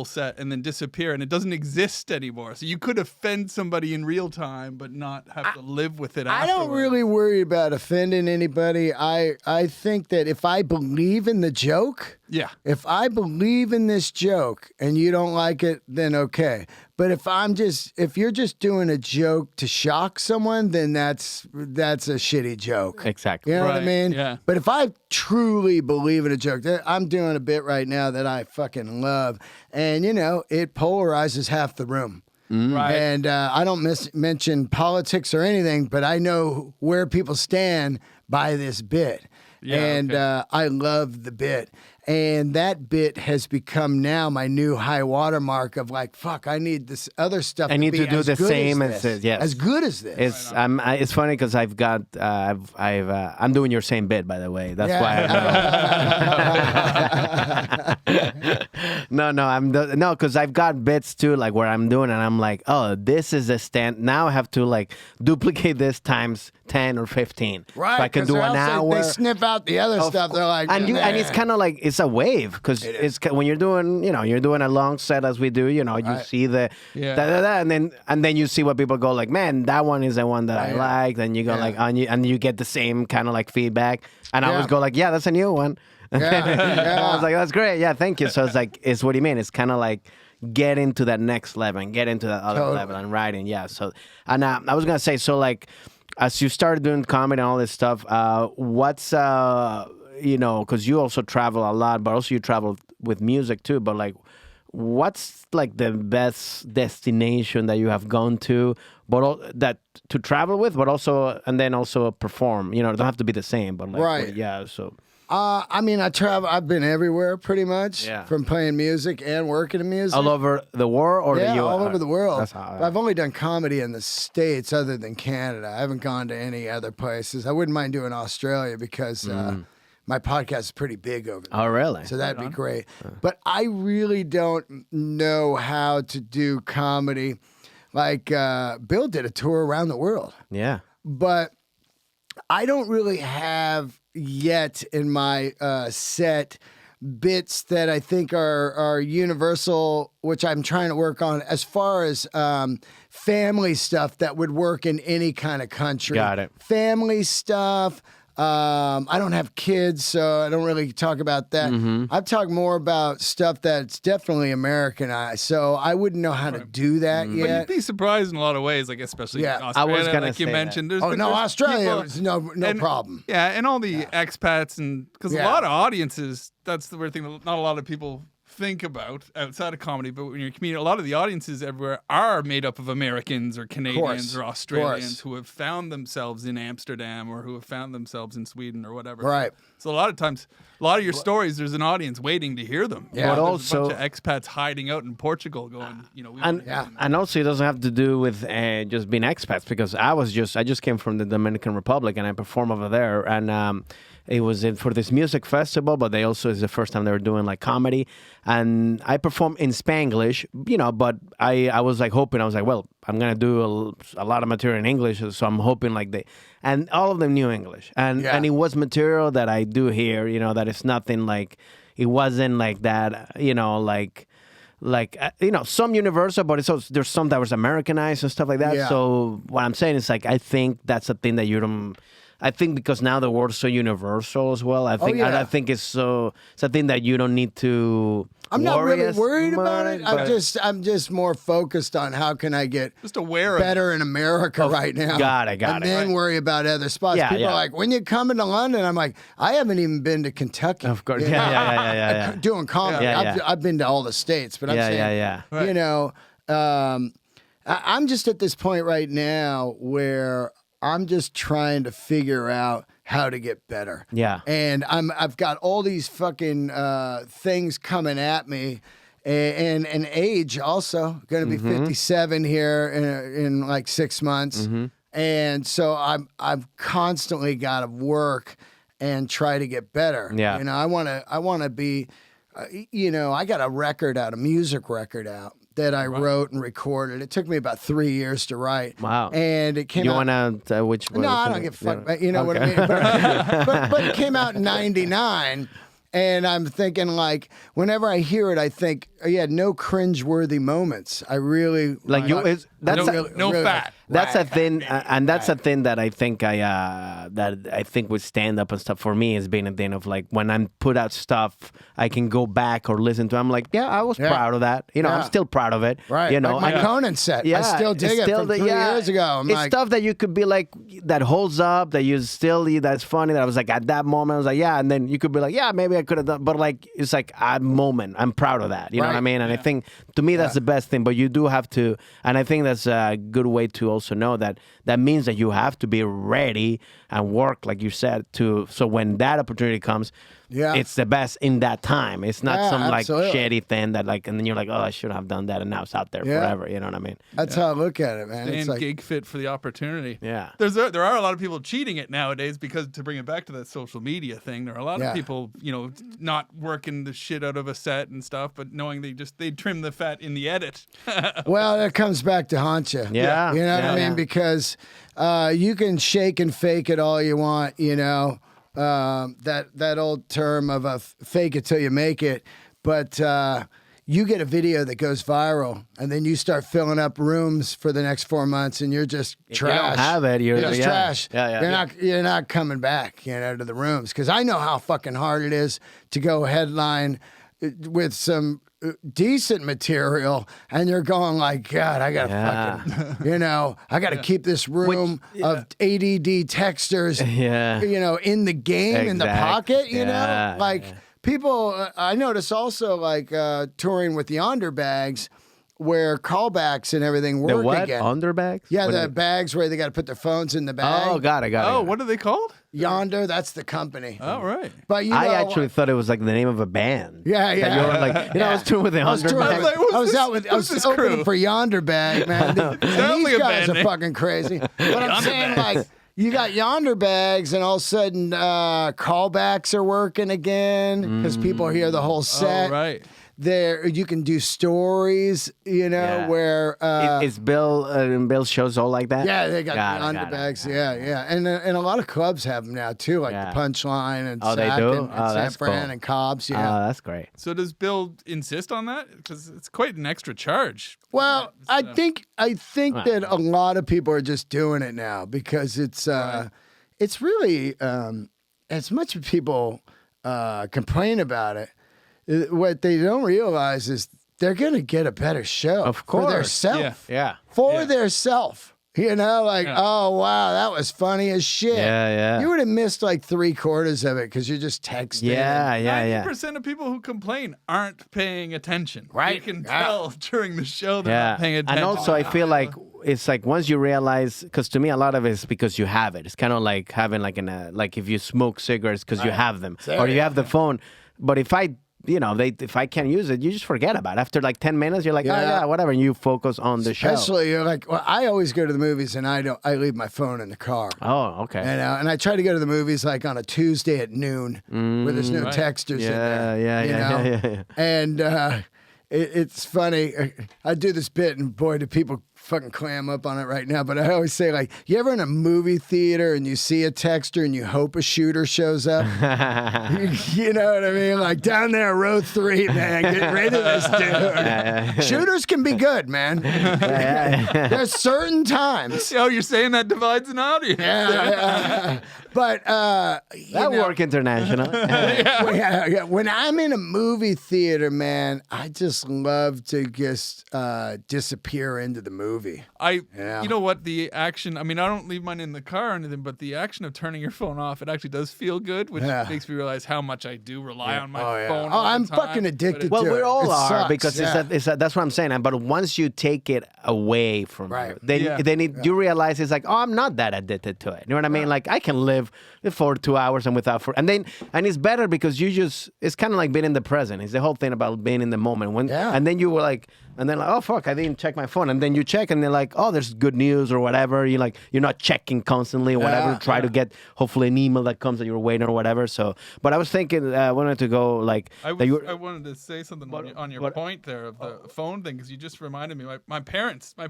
[SPEAKER 3] set and then disappear, and it doesn't exist anymore. So you could offend somebody in real time, but not have to live with it.
[SPEAKER 1] I don't really worry about offending anybody. I think that if I believe in the joke,
[SPEAKER 3] Yeah.
[SPEAKER 1] If I believe in this joke and you don't like it, then okay. But if you're just doing a joke to shock someone, then that's a shitty joke.
[SPEAKER 2] Exactly.
[SPEAKER 1] You know what I mean?
[SPEAKER 3] Yeah.
[SPEAKER 1] But if I truly believe in a joke, I'm doing a bit right now that I fucking love, and it polarizes half the room.
[SPEAKER 3] Right.
[SPEAKER 1] And I don't mention politics or anything, but I know where people stand by this bit.
[SPEAKER 3] Yeah,
[SPEAKER 1] and I love the bit. And that bit has become now my new high watermark of like, fuck, I need this other stuff.
[SPEAKER 2] I need to do the same
[SPEAKER 1] as
[SPEAKER 2] this. Yes.
[SPEAKER 1] As good as this.
[SPEAKER 2] It's funny because I'm doing your same bit, by the way. That's why. No, because I've got bits too, like where I'm doing, and I'm like, oh, this is a stand. Now I have to like duplicate this times 10 or 15.
[SPEAKER 1] Right.
[SPEAKER 2] So I can do an hour.
[SPEAKER 1] They sniff out the other stuff. They're like,
[SPEAKER 2] and it's kind of like it's a wave because it's when you're doing a long set as we do. You see the and then you see what people go like, man, that one is the one that I like. Then you go like, and you get the same kind of like feedback. And I always go like, yeah, that's a new one. I was like, that's great. Yeah, thank you. So it's like, it's what you mean. It's kind of like get into that next level and get into that other level and writing. Yeah. So, and I was going to say, so like, as you started doing comedy and all this stuff, what's, because you also travel a lot, but also you travel with music too. But like, what's like the best destination that you have gone to, but that to travel with, but also, and then also perform, it don't have to be the same, but like,
[SPEAKER 1] right.
[SPEAKER 2] Yeah. So.
[SPEAKER 1] I mean, I've been everywhere pretty much from playing music and working in music.
[SPEAKER 2] All over the world or the US?
[SPEAKER 1] All over the world. I've only done comedy in the States other than Canada. I haven't gone to any other places. I wouldn't mind doing Australia because my podcast is pretty big over there.
[SPEAKER 2] Oh, really?
[SPEAKER 1] So that'd be great. But I really don't know how to do comedy. Like, Bill did a tour around the world.
[SPEAKER 2] Yeah.
[SPEAKER 1] But I don't really have yet in my set bits that I think are universal, which I'm trying to work on as far as family stuff that would work in any kind of country.
[SPEAKER 2] Got it.
[SPEAKER 1] Family stuff. I don't have kids, so I don't really talk about that. I've talked more about stuff that's definitely Americanized, so I wouldn't know how to do that yet.
[SPEAKER 3] But you'd be surprised in a lot of ways, like especially Australia,
[SPEAKER 2] I was gonna
[SPEAKER 3] like you mentioned.
[SPEAKER 2] That.
[SPEAKER 1] Australia is no problem.
[SPEAKER 3] Yeah, and all the expats, and because a lot of audiences, that's the weird thing. Not a lot of people think about outside of comedy, but when you're a comedian, a lot of the audiences everywhere are made up of Americans or Canadians or Australians who have found themselves in Amsterdam or who have found themselves in Sweden or whatever.
[SPEAKER 1] Right.
[SPEAKER 3] So a lot of times, a lot of your stories, there's an audience waiting to hear them.
[SPEAKER 2] Yeah. But
[SPEAKER 3] there's
[SPEAKER 2] also
[SPEAKER 3] a bunch of expats hiding out in Portugal going,
[SPEAKER 2] and also it doesn't have to do with just being expats, because I just came from the Dominican Republic and I perform over there, and it was for this music festival, but they also is the first time they were doing like comedy, and I performed in Spanglish, but I was like hoping, I was like, well, I'm gonna do a lot of material in English, so I'm hoping like and all of them knew English, and it was material that I do here, that it's nothing like, it wasn't like that, some universal, but it's also, there's some that was Americanized and stuff like that. So what I'm saying is like, I think that's a thing that you don't. I think because now the word's so universal as well. I think it's a thing that you don't need to.
[SPEAKER 1] I'm not really worried about it. I'm just more focused on how can I get
[SPEAKER 3] just aware
[SPEAKER 1] better in America right now.
[SPEAKER 2] Got it.
[SPEAKER 1] And then worry about other spots. People are like, when you come into London, I'm like, I haven't even been to Kentucky.
[SPEAKER 2] Of course,
[SPEAKER 1] doing comedy. I've been to all the states, but I'm saying, I'm just at this point right now where I'm just trying to figure out how to get better. Yeah. And I've got all these fucking things coming at me, and age also. Going to be 57 here in like 6 months. And so I've constantly got to work and try to get better. Yeah. I want to be I got a music record out that I wrote and recorded. It took me about 3 years to write. Wow. And it came out... You
[SPEAKER 2] want to... which one?
[SPEAKER 1] No, I don't give a fuck. But you know what I mean? But it came out in 99, and I'm thinking, like, whenever I hear it, I think, no cringe-worthy moments. I really
[SPEAKER 2] like you. That's
[SPEAKER 3] no fat.
[SPEAKER 2] That's a thing, and that's a thing that I think with stand up and stuff for me has been a thing of like when I'm put out stuff, I can go back or listen to. I'm like, yeah, I was proud of that. You know, I'm still proud of it.
[SPEAKER 1] Right.
[SPEAKER 2] You know,
[SPEAKER 1] like my Conan set. I still dig it from 3 years ago.
[SPEAKER 2] It's stuff that you could be like that holds up. That you still that's funny. That I was like at that moment I was like, yeah, and then you could be like, yeah, maybe I could have done, but like it's like a moment. I'm proud of that. You know what I mean? And I think to me that's the best thing. But you do have to, and I think that's a good way to also know that means that you have to be ready and work, like you said, so when that opportunity comes, it's the best in that time. It's not some like shitty thing that like, and then you're like, oh, I should have done that, and now it's out there forever. You know what I mean?
[SPEAKER 1] That's how I look at it, man.
[SPEAKER 3] Staying
[SPEAKER 1] it's like
[SPEAKER 3] gig fit for the opportunity.
[SPEAKER 2] Yeah.
[SPEAKER 3] There are a lot of people cheating it nowadays because to bring it back to that social media thing, there are a lot of people, not working the shit out of a set and stuff, but knowing they trim the fat in the edit.
[SPEAKER 1] Well, that comes back to haunt you.
[SPEAKER 2] Yeah.
[SPEAKER 1] You know what I mean? Because you can shake and fake it all you want, that old term of fake it till you make it. But you get a video that goes viral, and then you start filling up rooms for the next 4 months, and you're just trash.
[SPEAKER 2] You don't have it. You're
[SPEAKER 1] just trash. You're not coming back, to the rooms. Because I know how fucking hard it is to go headline with some decent material, and you're going like, God, I gotta fucking, I gotta keep this room of ADD texters, in the game, in the pocket, people. I notice also like touring with the underbags, where callbacks and everything work
[SPEAKER 2] the what?
[SPEAKER 1] Again.
[SPEAKER 2] Underbags?
[SPEAKER 1] Yeah, the bags where they got to put their phones in the bag.
[SPEAKER 2] Oh, got it.
[SPEAKER 3] Oh, what are they called?
[SPEAKER 1] Yonder, that's the company.
[SPEAKER 3] Oh, right.
[SPEAKER 1] But
[SPEAKER 2] I actually thought it was like the name of a band.
[SPEAKER 1] Yeah.
[SPEAKER 2] You were like, I was touring with the Underbags.
[SPEAKER 1] I was opening for Yonder Bag, man. These guys are fucking crazy. But I'm saying, like, you got Yonder Bags, and all of a sudden, callbacks are working again because people hear the whole set.
[SPEAKER 3] Oh, right.
[SPEAKER 1] There, you can do stories, where
[SPEAKER 2] is Bill's shows all like that?
[SPEAKER 1] Yeah, they got the underbags. Yeah, and a lot of clubs have them now too, like the Punchline and
[SPEAKER 2] they do?
[SPEAKER 1] and San Fran
[SPEAKER 2] cool.
[SPEAKER 1] and Cobb's.
[SPEAKER 2] Oh, that's great.
[SPEAKER 3] So does Bill insist on that? Because it's quite an extra charge.
[SPEAKER 1] Well, I think that a lot of people are just doing it now because it's really as much as people complain about it. What they don't realize is they're going to get a better show.
[SPEAKER 2] Of course.
[SPEAKER 1] For their self.
[SPEAKER 2] Yeah.
[SPEAKER 1] For their self. Oh, wow, that was funny as shit.
[SPEAKER 2] Yeah.
[SPEAKER 1] You would have missed like 3/4 of it because you're just texting.
[SPEAKER 2] Yeah.
[SPEAKER 3] 90% of people who complain aren't paying attention.
[SPEAKER 1] Right.
[SPEAKER 3] You can tell during the show they're not paying attention.
[SPEAKER 2] And also, I feel like it's like once you realize, because to me, a lot of it is because you have it. It's kind of like having like if you smoke cigarettes because you have them, or you have the phone. But if I can't use it, you just forget about it. After like 10 minutes, you're like, oh yeah, whatever, and you focus on the show.
[SPEAKER 1] Especially, you're like, well, I always go to the movies and I leave my phone in the car.
[SPEAKER 2] Oh, okay.
[SPEAKER 1] And I try to go to the movies like on a Tuesday at noon where there's no texters in there.
[SPEAKER 2] Yeah.
[SPEAKER 1] And it's funny. I do this bit, and boy, do people fucking clam up on it right now. But I always say, like, you ever in a movie theater and you see a texter and you hope a shooter shows up? You know what I mean? Like down there, row 3, man, get rid of this dude. Shooters can be good, man. There's certain times.
[SPEAKER 3] Oh, you're saying that divides an audience.
[SPEAKER 1] Yeah. But
[SPEAKER 2] that work international.
[SPEAKER 1] When I'm in a movie theater, man, I just love to just disappear into the movie.
[SPEAKER 3] You know what, the action, I mean, I don't leave mine in the car or anything, but the action of turning your phone off, it actually does feel good, which makes me realize how much I do rely on my phone.
[SPEAKER 1] Oh, I'm fucking addicted to it.
[SPEAKER 2] Well, we all are,
[SPEAKER 1] sucks,
[SPEAKER 2] because that's what I'm saying. But once you take it away from you, then you realize it's like, oh, I'm not that addicted to it. You know what I mean? Like, I can live for 2 hours and without, and it's better because it's kind of like being in the present. It's the whole thing about being in the moment. And then you were like, And then like, oh fuck, I didn't check my phone. And then you check, and they're like, oh, there's good news or whatever. You're not checking constantly or whatever. Try to get hopefully an email that comes that you're waiting or whatever. So, but I was thinking, I wanted to go like.
[SPEAKER 3] I wanted to say something on your point there of the phone thing, because you just reminded me. My parents are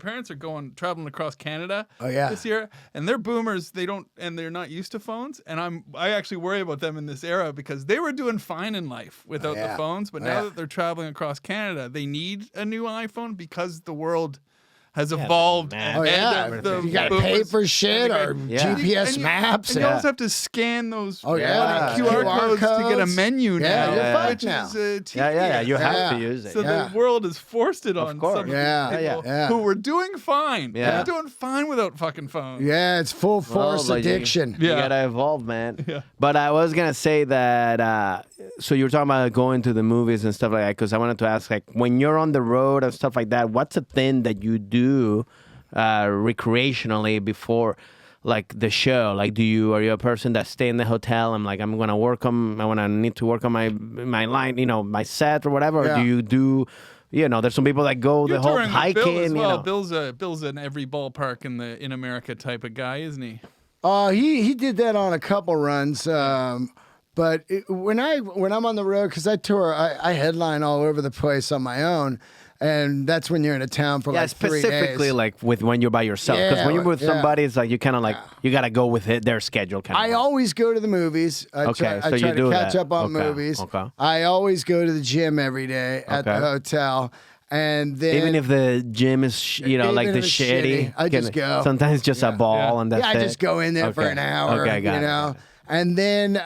[SPEAKER 3] traveling across Canada this year, and they're boomers. They're not used to phones, and I actually worry about them in this era because they were doing fine in life without the phones, but now that they're traveling across Canada, they need a new iPhone because the world has evolved.
[SPEAKER 1] You got to pay for shit or GPS maps.
[SPEAKER 3] And you also have to scan those QR codes to get a menu now.
[SPEAKER 1] Which
[SPEAKER 3] is
[SPEAKER 2] you have to use it.
[SPEAKER 3] So the world has forced it on some people who were doing fine. They're doing fine without fucking phones.
[SPEAKER 1] Yeah, it's full force addiction.
[SPEAKER 2] You gotta evolve, man. Yeah. But I was gonna say that. So you were talking about going to the movies and stuff like that, because I wanted to ask, like, when you're on the road and stuff like that, what's a thing that you do recreationally before, like, the show? Like, are you a person that stay in the hotel and like, I'm gonna need to work on my line, my set or whatever? Or do you do? There's some people that go the whole hiking.
[SPEAKER 3] Bill as well. Bill's in every ballpark in America type of guy, isn't he?
[SPEAKER 1] He did that on a couple runs. But when I'm on the road, because I tour, I headline all over the place on my own, and that's when you're in a town for like 3 days.
[SPEAKER 2] Specifically like when you're by yourself, because when you're with somebody, it's like you kind of like you got to go with their schedule.
[SPEAKER 1] I always go to the movies. I try to catch up on movies. Okay. I always go to the gym every day at the hotel. And then,
[SPEAKER 2] even if the gym is, like the shitty,
[SPEAKER 1] I just go.
[SPEAKER 2] Sometimes just a ball and that's
[SPEAKER 1] I just go in there for an hour.
[SPEAKER 2] Okay, got it.
[SPEAKER 1] And then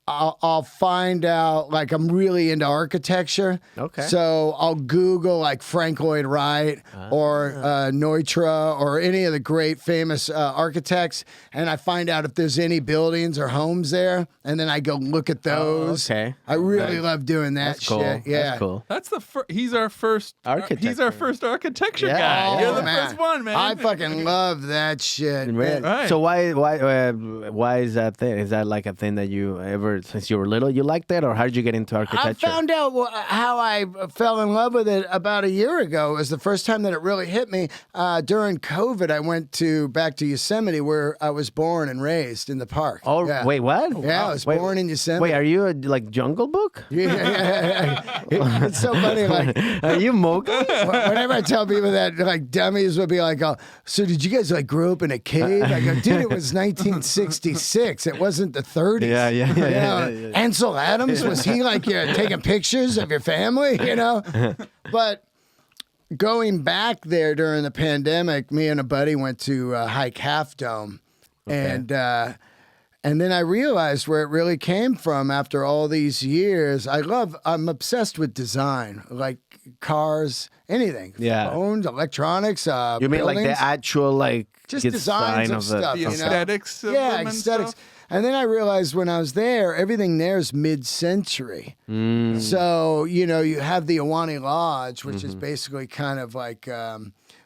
[SPEAKER 1] I'll find out, like, I'm really into architecture. Okay. So I'll Google, like, Frank Lloyd Wright or Neutra or any of the great famous architects, and I find out if there's any buildings or homes there, and then I go look at those. Okay. I really love doing that shit. Cool. Yeah.
[SPEAKER 2] That's
[SPEAKER 3] cool. He's our first architect. He's our first architecture guy. You're the first one, man.
[SPEAKER 1] I fucking love that shit.
[SPEAKER 2] Right. So why is that thing? Is that like a thing that you ever, since you were little, you liked that, or how did you get into architecture?
[SPEAKER 1] I found out how I fell in love with it about a year ago. It was the first time that it really hit me. During COVID, I went back to Yosemite, where I was born and raised in the park.
[SPEAKER 2] Oh, wait, what?
[SPEAKER 1] Yeah, I was born in Yosemite.
[SPEAKER 2] Wait, are you like Jungle Book?
[SPEAKER 1] Yeah. It's so funny. Like,
[SPEAKER 2] are you Mowgli?
[SPEAKER 1] Whenever I tell people that, like, dummies would be like, "Oh, so did you guys like grow up in a cave?" I go, "Dude, it was 1966. It wasn't the 30s."
[SPEAKER 2] Yeah.
[SPEAKER 1] Ansel Adams, was he like taking pictures of your family? But going back there during the pandemic, me and a buddy went to hike Half Dome, and then I realized where it really came from after all these years. I'm obsessed with design, like cars, anything. Yeah. Phones, electronics,
[SPEAKER 2] you mean like the actual, like,
[SPEAKER 1] just designs of stuff,
[SPEAKER 3] the aesthetics of them
[SPEAKER 1] aesthetics.
[SPEAKER 3] Stuff?
[SPEAKER 1] And then I realized when I was there, everything there is mid-century. So, you have the Ahwahnee Lodge, which is basically kind of like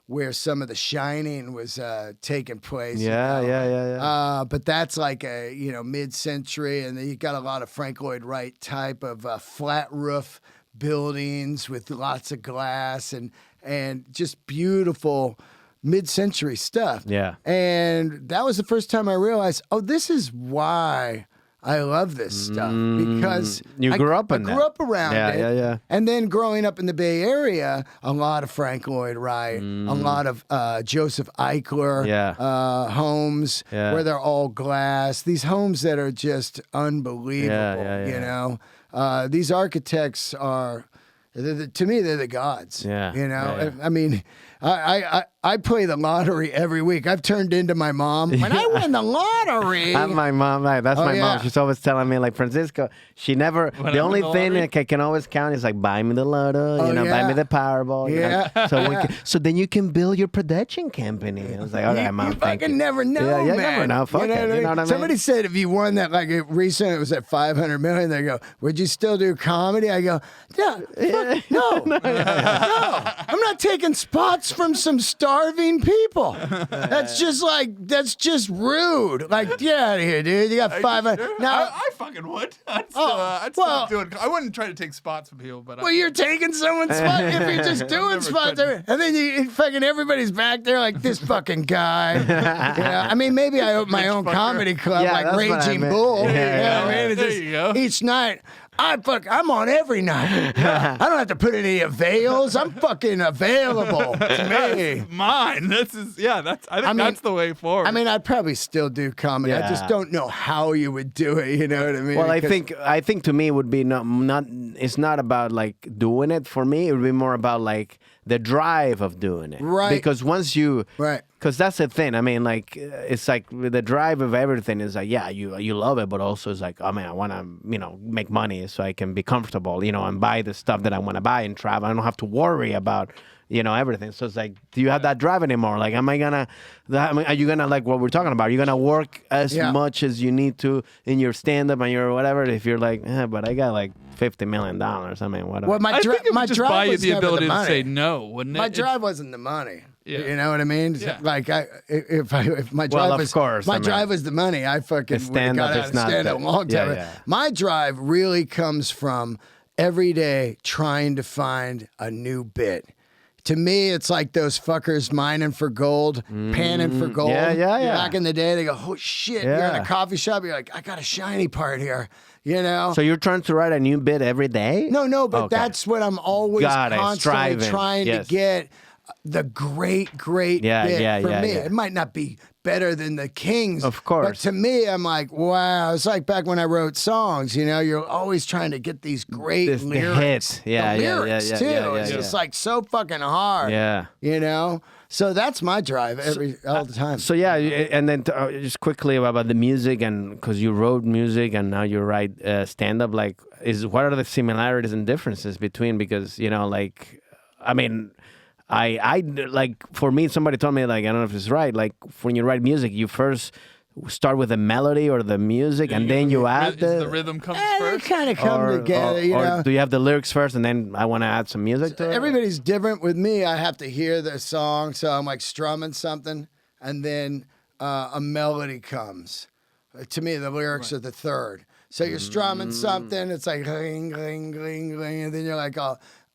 [SPEAKER 1] where some of The Shining was taking place. Yeah. But that's like a, mid-century, and then you got a lot of Frank Lloyd Wright type of flat roof buildings with lots of glass and just beautiful mid-century stuff. Yeah. And that was the first time I realized, this is why I love this stuff, because
[SPEAKER 2] you grew up in
[SPEAKER 1] I grew up around it. Yeah. And then growing up in the Bay Area, a lot of Frank Lloyd Wright, a lot of Joseph Eichler homes where they're all glass. These homes that are just unbelievable, These architects are, to me, they're the gods. Yeah. I mean, I play the lottery every week. I've turned into my mom. When I win the lottery.
[SPEAKER 2] I'm my mom. That's my mom. She's always telling me, like, Francisco, she never, the only thing that I can always count is like, buy me the lotto, buy me the Powerball. So then you can build your production company. I was like, all right, Mom, thank you.
[SPEAKER 1] You fucking never know, man.
[SPEAKER 2] You never know. Fuck it. You know what I mean?
[SPEAKER 1] Somebody said if you won that, like, recently it was at $500 million, they go, would you still do comedy? I go, yeah, fuck No. I'm not taking spots from some starving people. That's just rude. Like, get out of here, dude. You got 500.
[SPEAKER 3] Sure?
[SPEAKER 1] Now,
[SPEAKER 3] I fucking would. I'd still do it. I wouldn't try to take spots from people, but
[SPEAKER 1] you're taking someone's spot if you're just doing spots. And then you fucking everybody's back there like this fucking guy. I mean, maybe I open my own comedy club like Raging Bull.
[SPEAKER 3] There you go.
[SPEAKER 1] Each night. I'm on every night. I don't have to put any avails. I'm fucking available to me.
[SPEAKER 3] Mine. I think that's the way forward.
[SPEAKER 1] I mean, I'd probably still do comedy. I just don't know how you would do it. You know what I mean?
[SPEAKER 2] Well, I think to me it would be not. It's not about like doing it for me. It would be more about like the drive of doing it.
[SPEAKER 1] Right.
[SPEAKER 2] Because once you.
[SPEAKER 1] Right.
[SPEAKER 2] Because that's the thing. I mean, like, it's like the drive of everything is like, yeah, you love it, but also it's like, oh man, I want to, make money so I can be comfortable, and buy the stuff that I want to buy and travel. I don't have to worry about, everything. So it's like, do you have that drive anymore? Like, are you gonna like what we're talking about? Are you gonna work as much as you need to in your stand-up and your whatever? If you're like, but I got like $50 million. I mean, whatever.
[SPEAKER 1] Well,
[SPEAKER 3] I think it would just buy you the ability
[SPEAKER 1] to
[SPEAKER 3] say no, wouldn't it?
[SPEAKER 1] My drive wasn't the money.
[SPEAKER 2] Yeah.
[SPEAKER 1] You know what I mean?
[SPEAKER 2] Yeah.
[SPEAKER 1] Like if my drive drive was the money, I fucking would have got out of stand-up a long time.
[SPEAKER 2] Yeah.
[SPEAKER 1] My drive really comes from every day trying to find a new bit. To me, it's like those fuckers mining for gold, panning for gold.
[SPEAKER 2] Yeah.
[SPEAKER 1] Back in the day, they go, oh shit, you're in a coffee shop, you're like, I got a shiny part here. So
[SPEAKER 2] you're trying to write a new bit every day?
[SPEAKER 1] No, but that's what I'm always constantly trying to get. The great bit for me. It might not be better than the Kings,
[SPEAKER 2] of course.
[SPEAKER 1] But to me, I'm like, wow. It's like back when I wrote songs. You're always trying to get these great lyrics.
[SPEAKER 2] The lyrics
[SPEAKER 1] too. It's just like so fucking hard.
[SPEAKER 2] Yeah.
[SPEAKER 1] So that's my drive all the time.
[SPEAKER 2] So and then just quickly about the music, and because you wrote music and now you write stand up. Like, what are the similarities and differences between? Because I like, for me, somebody told me, like, I don't know if it's right, like, when you write music, you first start with the melody or the music, and then you add
[SPEAKER 3] the rhythm comes first.
[SPEAKER 1] They kind of come together,
[SPEAKER 2] or do you have the lyrics first, and then I want to add some music to it?
[SPEAKER 1] Everybody's different. With me, I have to hear the song, so I'm like strumming something, and then a melody comes. To me, the lyrics are the third. So you're strumming something, it's like gling, gling, gling, gling, and then you're like,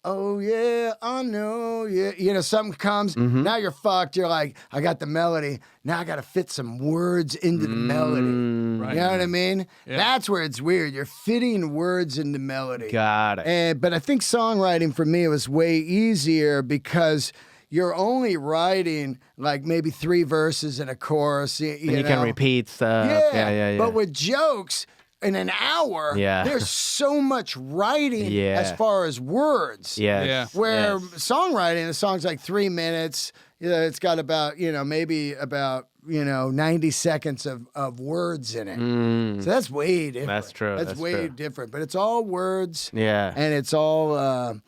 [SPEAKER 1] oh yeah, I know, yeah. Something comes, now you're fucked. You're like, I got the melody. Now I got to fit some words into the melody. Right. You know what I mean? Yeah. That's where it's weird. You're fitting words into melody.
[SPEAKER 2] Got it.
[SPEAKER 1] But I think songwriting for me was way easier because you're only writing like maybe 3 verses and a chorus. And
[SPEAKER 2] you can repeat stuff. Yeah.
[SPEAKER 1] But with jokes, in an hour, there's so much writing as far as words. Where songwriting, the song's like 3 minutes. It's got about, maybe about, 90 seconds of words in it. So that's way different.
[SPEAKER 2] That's true.
[SPEAKER 1] That's way different. But it's all words.
[SPEAKER 2] Yeah.
[SPEAKER 1] And it's all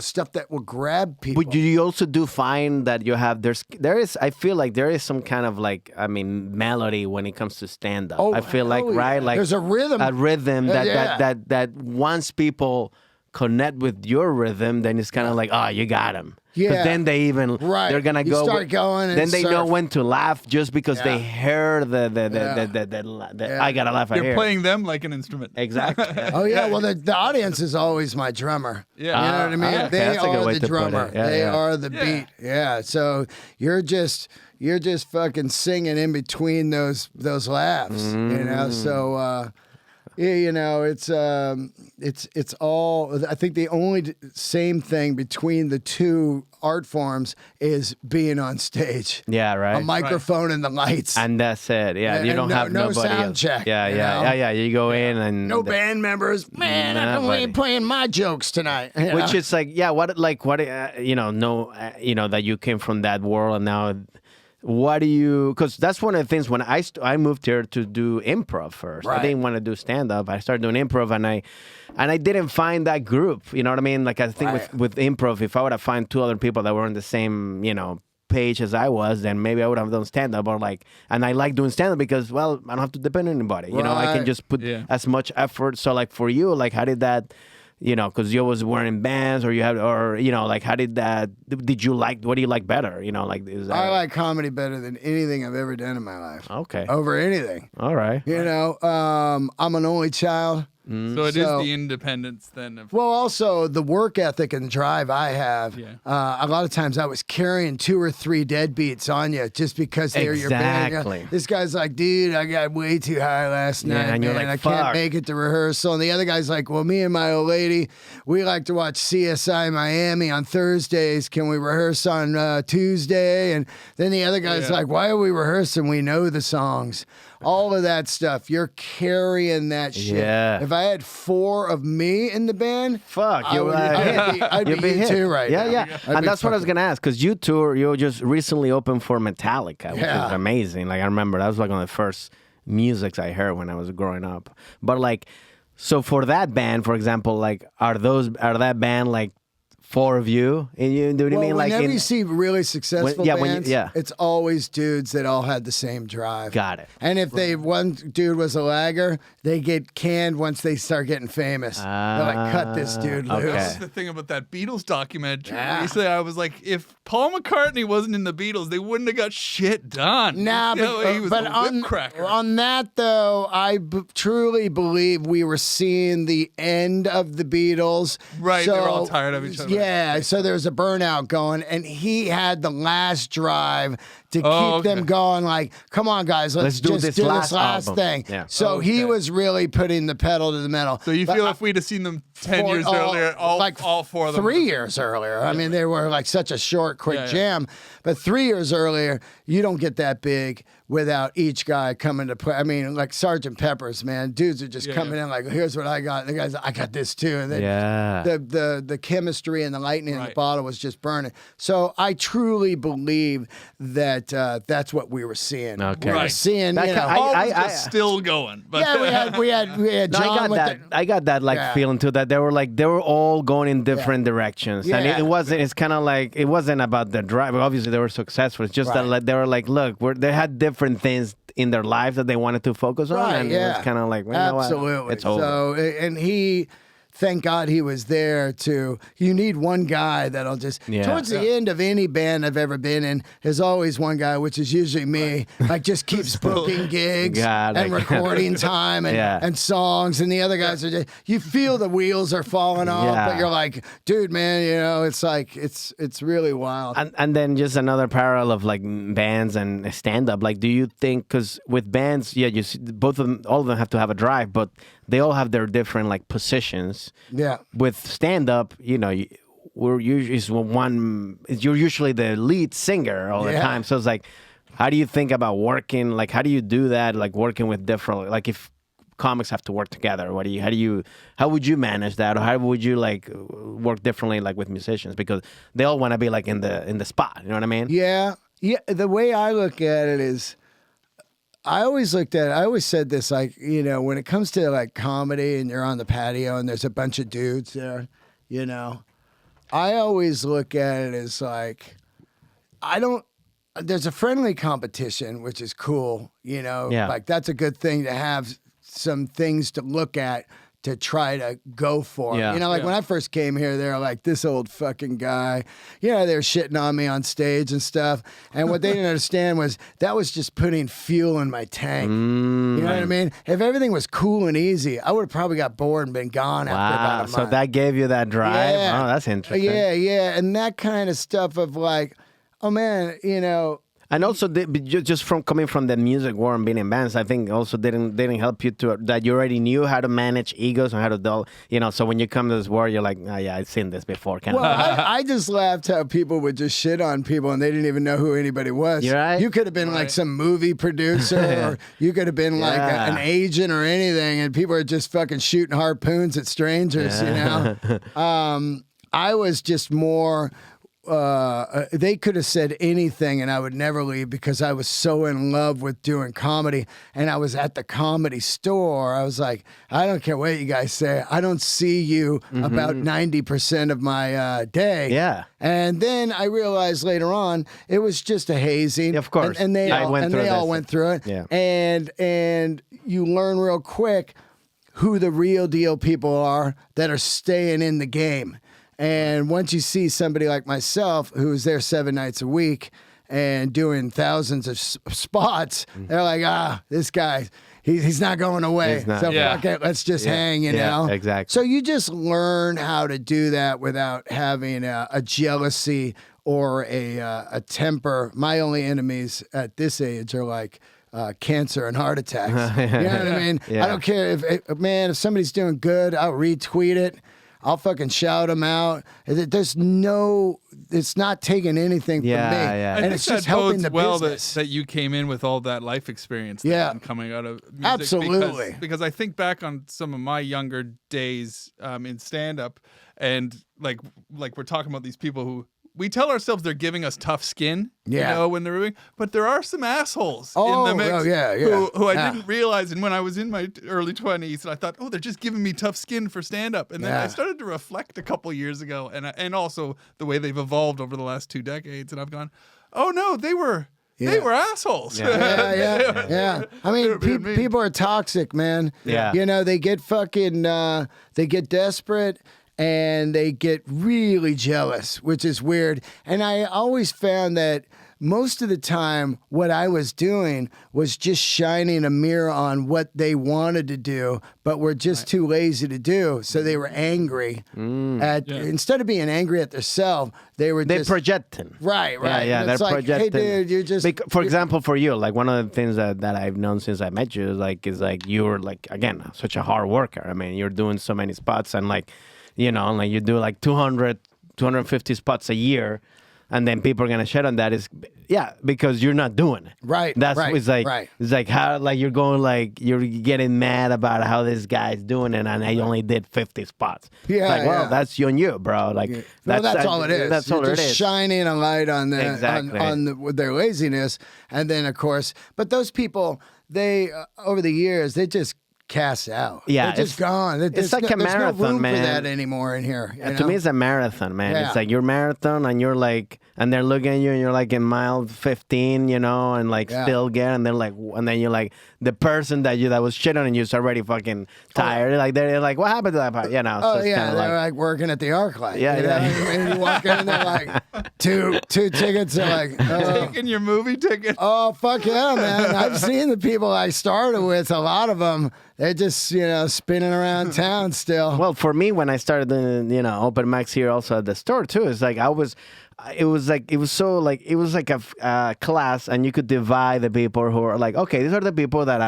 [SPEAKER 1] stuff that will grab people.
[SPEAKER 2] But do you also find that you have I feel like there is some kind of melody when it comes to stand up. I feel like like
[SPEAKER 1] there's a rhythm
[SPEAKER 2] that once people connect with your rhythm, then it's kind of like, you got them. Because then they even they're gonna go.
[SPEAKER 1] Start going. And
[SPEAKER 2] then they know when to laugh just because they heard the I gotta laugh.
[SPEAKER 3] You're playing them like an instrument.
[SPEAKER 2] Exactly.
[SPEAKER 1] Well, the audience is always my drummer. Yeah. You know what I mean?
[SPEAKER 2] Okay.
[SPEAKER 1] They are the drummer. They are the beat. Yeah. So you're just fucking singing in between those laughs. So. It's all. I think the only same thing between the two art forms is being on stage.
[SPEAKER 2] Yeah, right.
[SPEAKER 1] A microphone and the lights,
[SPEAKER 2] and that's it. Yeah, you don't have
[SPEAKER 1] no
[SPEAKER 2] nobody
[SPEAKER 1] sound
[SPEAKER 2] else.
[SPEAKER 1] check.
[SPEAKER 2] Yeah. You go in and
[SPEAKER 1] no band members. Man, I'm only playing my jokes tonight.
[SPEAKER 2] Which is like, that you came from that world and now. What do you? Because that's one of the things when I moved here to do improv first. I didn't want to do stand up. I started doing improv, and I didn't find that group. You know what I mean? Like I think with improv, if I would have found 2 other people that were on the same page as I was, then maybe I would have done stand up and I like doing stand up because I don't have to depend on anybody. I can just put as much effort. So for you, how did that? You know, because you was wearing bands, or you had, or you know, like how did that? Did you like? What do you like better? You know, like is that?
[SPEAKER 1] I like comedy better than anything I've ever done in my life.
[SPEAKER 2] Okay.
[SPEAKER 1] Over anything.
[SPEAKER 2] All right.
[SPEAKER 1] You know, I'm an only child.
[SPEAKER 3] So it is the independence then.
[SPEAKER 1] Well, also the work ethic and drive I have.
[SPEAKER 3] Yeah.
[SPEAKER 1] A lot of times I was carrying 2 or 3 deadbeats on you just because they're your band.
[SPEAKER 2] Exactly.
[SPEAKER 1] This guy's like, dude, I got way too high last night,
[SPEAKER 2] and you're
[SPEAKER 1] man.
[SPEAKER 2] like,
[SPEAKER 1] I can't
[SPEAKER 2] fuck.
[SPEAKER 1] make it to rehearsal. And the other guy's like, well, me and my old lady, we like to watch CSI Miami on Thursdays. Can we rehearse on Tuesday? And then the other guy's like, why are we rehearsing? We know the songs. All of that stuff. You're carrying that shit.
[SPEAKER 2] Yeah.
[SPEAKER 1] If I had 4 of me in the band,
[SPEAKER 2] Fuck,
[SPEAKER 1] I'd be you too right now.
[SPEAKER 2] Yeah. And that's what I was going to ask, because you just recently opened for Metallica, which is amazing. Like, I remember that was like one of the first musics I heard when I was growing up. But like, so for that band, for example, like, are that band like 4 of you? And you do what you mean? Like,
[SPEAKER 1] whenever you see really successful bands, it's always dudes that all had the same drive.
[SPEAKER 2] Got it.
[SPEAKER 1] And if one dude was a lagger, they get canned once they start getting famous. They're like, cut this dude loose.
[SPEAKER 3] That's the thing about that Beatles documentary. Recently, I was like, if Paul McCartney wasn't in the Beatles, they wouldn't have got shit done.
[SPEAKER 1] Nah,
[SPEAKER 3] he was
[SPEAKER 1] but
[SPEAKER 3] a whipcracker.
[SPEAKER 1] on that though, I truly believe we were seeing the end of the Beatles.
[SPEAKER 3] Right,
[SPEAKER 1] so,
[SPEAKER 3] they were all tired of each other.
[SPEAKER 1] Yeah, so there was a burnout going, and he had the last drive to keep them going. Like, come on, guys, let's just do this last thing. Yeah. So he was really putting the pedal to the metal.
[SPEAKER 3] So you feel if we'd have seen them 10 years earlier, all 4 of them.
[SPEAKER 1] 3 years earlier. I mean, they were like such a short, quick jam. But 3 years earlier, you don't get that big without each guy coming to play. I mean, like Sgt. Pepper's, man. Dudes are just coming in like, here's what I got. And the guy's like, I got this too. And then the chemistry and the lightning in the bottle was just burning. So I truly believe that that's what we were seeing.
[SPEAKER 2] Okay.
[SPEAKER 1] We were seeing,
[SPEAKER 3] you know. I still going. But
[SPEAKER 1] yeah, we had John
[SPEAKER 2] I got that like feeling too, that they were all going in different directions. And it's kind of like, it wasn't about the drive. Obviously they were successful. It's just that like, they were like, look, they had different things in their lives that they wanted to focus on. And it was kind of like, well,
[SPEAKER 1] absolutely.
[SPEAKER 2] You know what? It's over.
[SPEAKER 1] So, and thank God he was there you need one guy that'll just, towards the end of any band I've ever been in, there's always one guy, which is usually me, like just keeps booking gigs and recording time and songs, and the other guys are just, you feel the wheels are falling off, but you're like, dude, man, you know, it's like, it's really wild.
[SPEAKER 2] And then just another parallel of like bands and stand-up, like, do you think, because with bands, you see, all of them have to have a drive, but they all have their different like positions.
[SPEAKER 1] Yeah.
[SPEAKER 2] With stand-up, you know, you're usually the lead singer all the time. So it's like, how do you think about working? Like, how do you do that? Like working with different, like if comics have to work together, how would you manage that? Or how would you like work differently like with musicians? Because they all want to be like in the spot. You know what I mean?
[SPEAKER 1] Yeah. Yeah. The way I look at it is, I always said this, like, you know, when it comes to like comedy and you're on the patio and there's a bunch of dudes there, you know, I always look at it as like, there's a friendly competition, which is cool, you know, like that's a good thing to have some things to look at to try to go for. You know, like when I first came here, they were like, this old fucking guy. You know, they were shitting on me on stage and stuff. And what they didn't understand was that was just putting fuel in my tank. You know what I mean? If everything was cool and easy, I would have probably got bored and been gone after about a month.
[SPEAKER 2] So that gave you that drive?
[SPEAKER 1] Yeah.
[SPEAKER 2] Oh, that's interesting.
[SPEAKER 1] Yeah. And that kind of stuff of like, oh man, you know,
[SPEAKER 2] and also, just from coming from the music world and being in bands, I think also didn't help you that you already knew how to manage egos and how to you know. So when you come to this world, you're like, oh yeah, I've seen this before.
[SPEAKER 1] I just laughed how people would just shit on people and they didn't even know who anybody was.
[SPEAKER 2] You're right.
[SPEAKER 1] You could have been like some movie producer, or you could have been like an agent or anything, and people are just fucking shooting harpoons at strangers. You know, I was just more. They could have said anything and I would never leave because I was so in love with doing comedy, and I was at the Comedy Store. I was like, I don't care what you guys say. I don't see you about 90% of my day.
[SPEAKER 2] Yeah.
[SPEAKER 1] And then I realized later on it was just a hazing.
[SPEAKER 2] Of course.
[SPEAKER 1] And they all went through it.
[SPEAKER 2] Yeah.
[SPEAKER 1] And you learn real quick who the real deal people are that are staying in the game. And once you see somebody like myself who's there 7 nights a week and doing thousands of spots, they're like, this guy, he's not going away. So fuck it, let's just hang, you know?
[SPEAKER 2] Exactly.
[SPEAKER 1] So you just learn how to do that without having a jealousy or a temper. My only enemies at this age are like cancer and heart attacks. You know what I mean? I don't care if somebody's doing good, I'll retweet it. I'll fucking shout them out. It's not taking anything from me. And it's just helping the business.
[SPEAKER 3] That you came in with all that life experience coming out of music.
[SPEAKER 1] Absolutely.
[SPEAKER 3] Because I think back on some of my younger days in stand-up, and like we're talking about these people who we tell ourselves they're giving us tough skin, you know, when they're doing, but there are some assholes in the mix who I didn't realize. And when I was in my early 20s, I thought, they're just giving me tough skin for stand-up. And then I started to reflect a couple years ago, and also the way they've evolved over the last 2 decades. And I've gone, oh no, they were assholes.
[SPEAKER 1] I mean, people are toxic, man. You know, they get fucking, they get desperate. And they get really jealous, which is weird. And I always found that most of the time what I was doing was just shining a mirror on what they wanted to do, but were just too lazy to do. So they were angry instead of being angry at themselves, they're
[SPEAKER 2] projecting.
[SPEAKER 1] Right.
[SPEAKER 2] Yeah, they're
[SPEAKER 1] like,
[SPEAKER 2] projecting.
[SPEAKER 1] Hey, dude, you're just...
[SPEAKER 2] For example, for you, like one of the things that I've known since I met you is like you're like, again, such a hard worker. I mean, you're doing so many spots and like, you know, like you do like 200, 250 spots a year, and then people are gonna shit on that. Because you're not doing it.
[SPEAKER 1] Right.
[SPEAKER 2] It's like how like you're going like you're getting mad about how this guy's doing it, and I only did 50 spots. That's on you, bro. Like
[SPEAKER 1] that's all it is.
[SPEAKER 2] That's all it is.
[SPEAKER 1] Shining a light on with their laziness, and then of course, but those people, they over the years they just cast out.
[SPEAKER 2] Yeah,
[SPEAKER 1] they're just gone.
[SPEAKER 2] It's like a marathon,
[SPEAKER 1] there's no room
[SPEAKER 2] man.
[SPEAKER 1] For that anymore in here.
[SPEAKER 2] To me, it's a marathon, man. It's like your marathon, and you're like, and they're looking at you, and you're like in mile 15, you know, and like still and they're like, and then you're like the person that was shitting on you is already fucking tired. Like they're like, what happened to that part? You know.
[SPEAKER 1] So they're like working at the ArcLight. And you walk in, and they're like, two tickets. They're like,
[SPEAKER 3] taking your movie ticket.
[SPEAKER 1] Oh fuck yeah, man! I've seen the people I started with. A lot of them. They're just, spinning around town still.
[SPEAKER 2] Well, for me, when I started doing, open mics here also at the store too, it's like it was like a class, and you could divide the people who are like, okay, these are the people that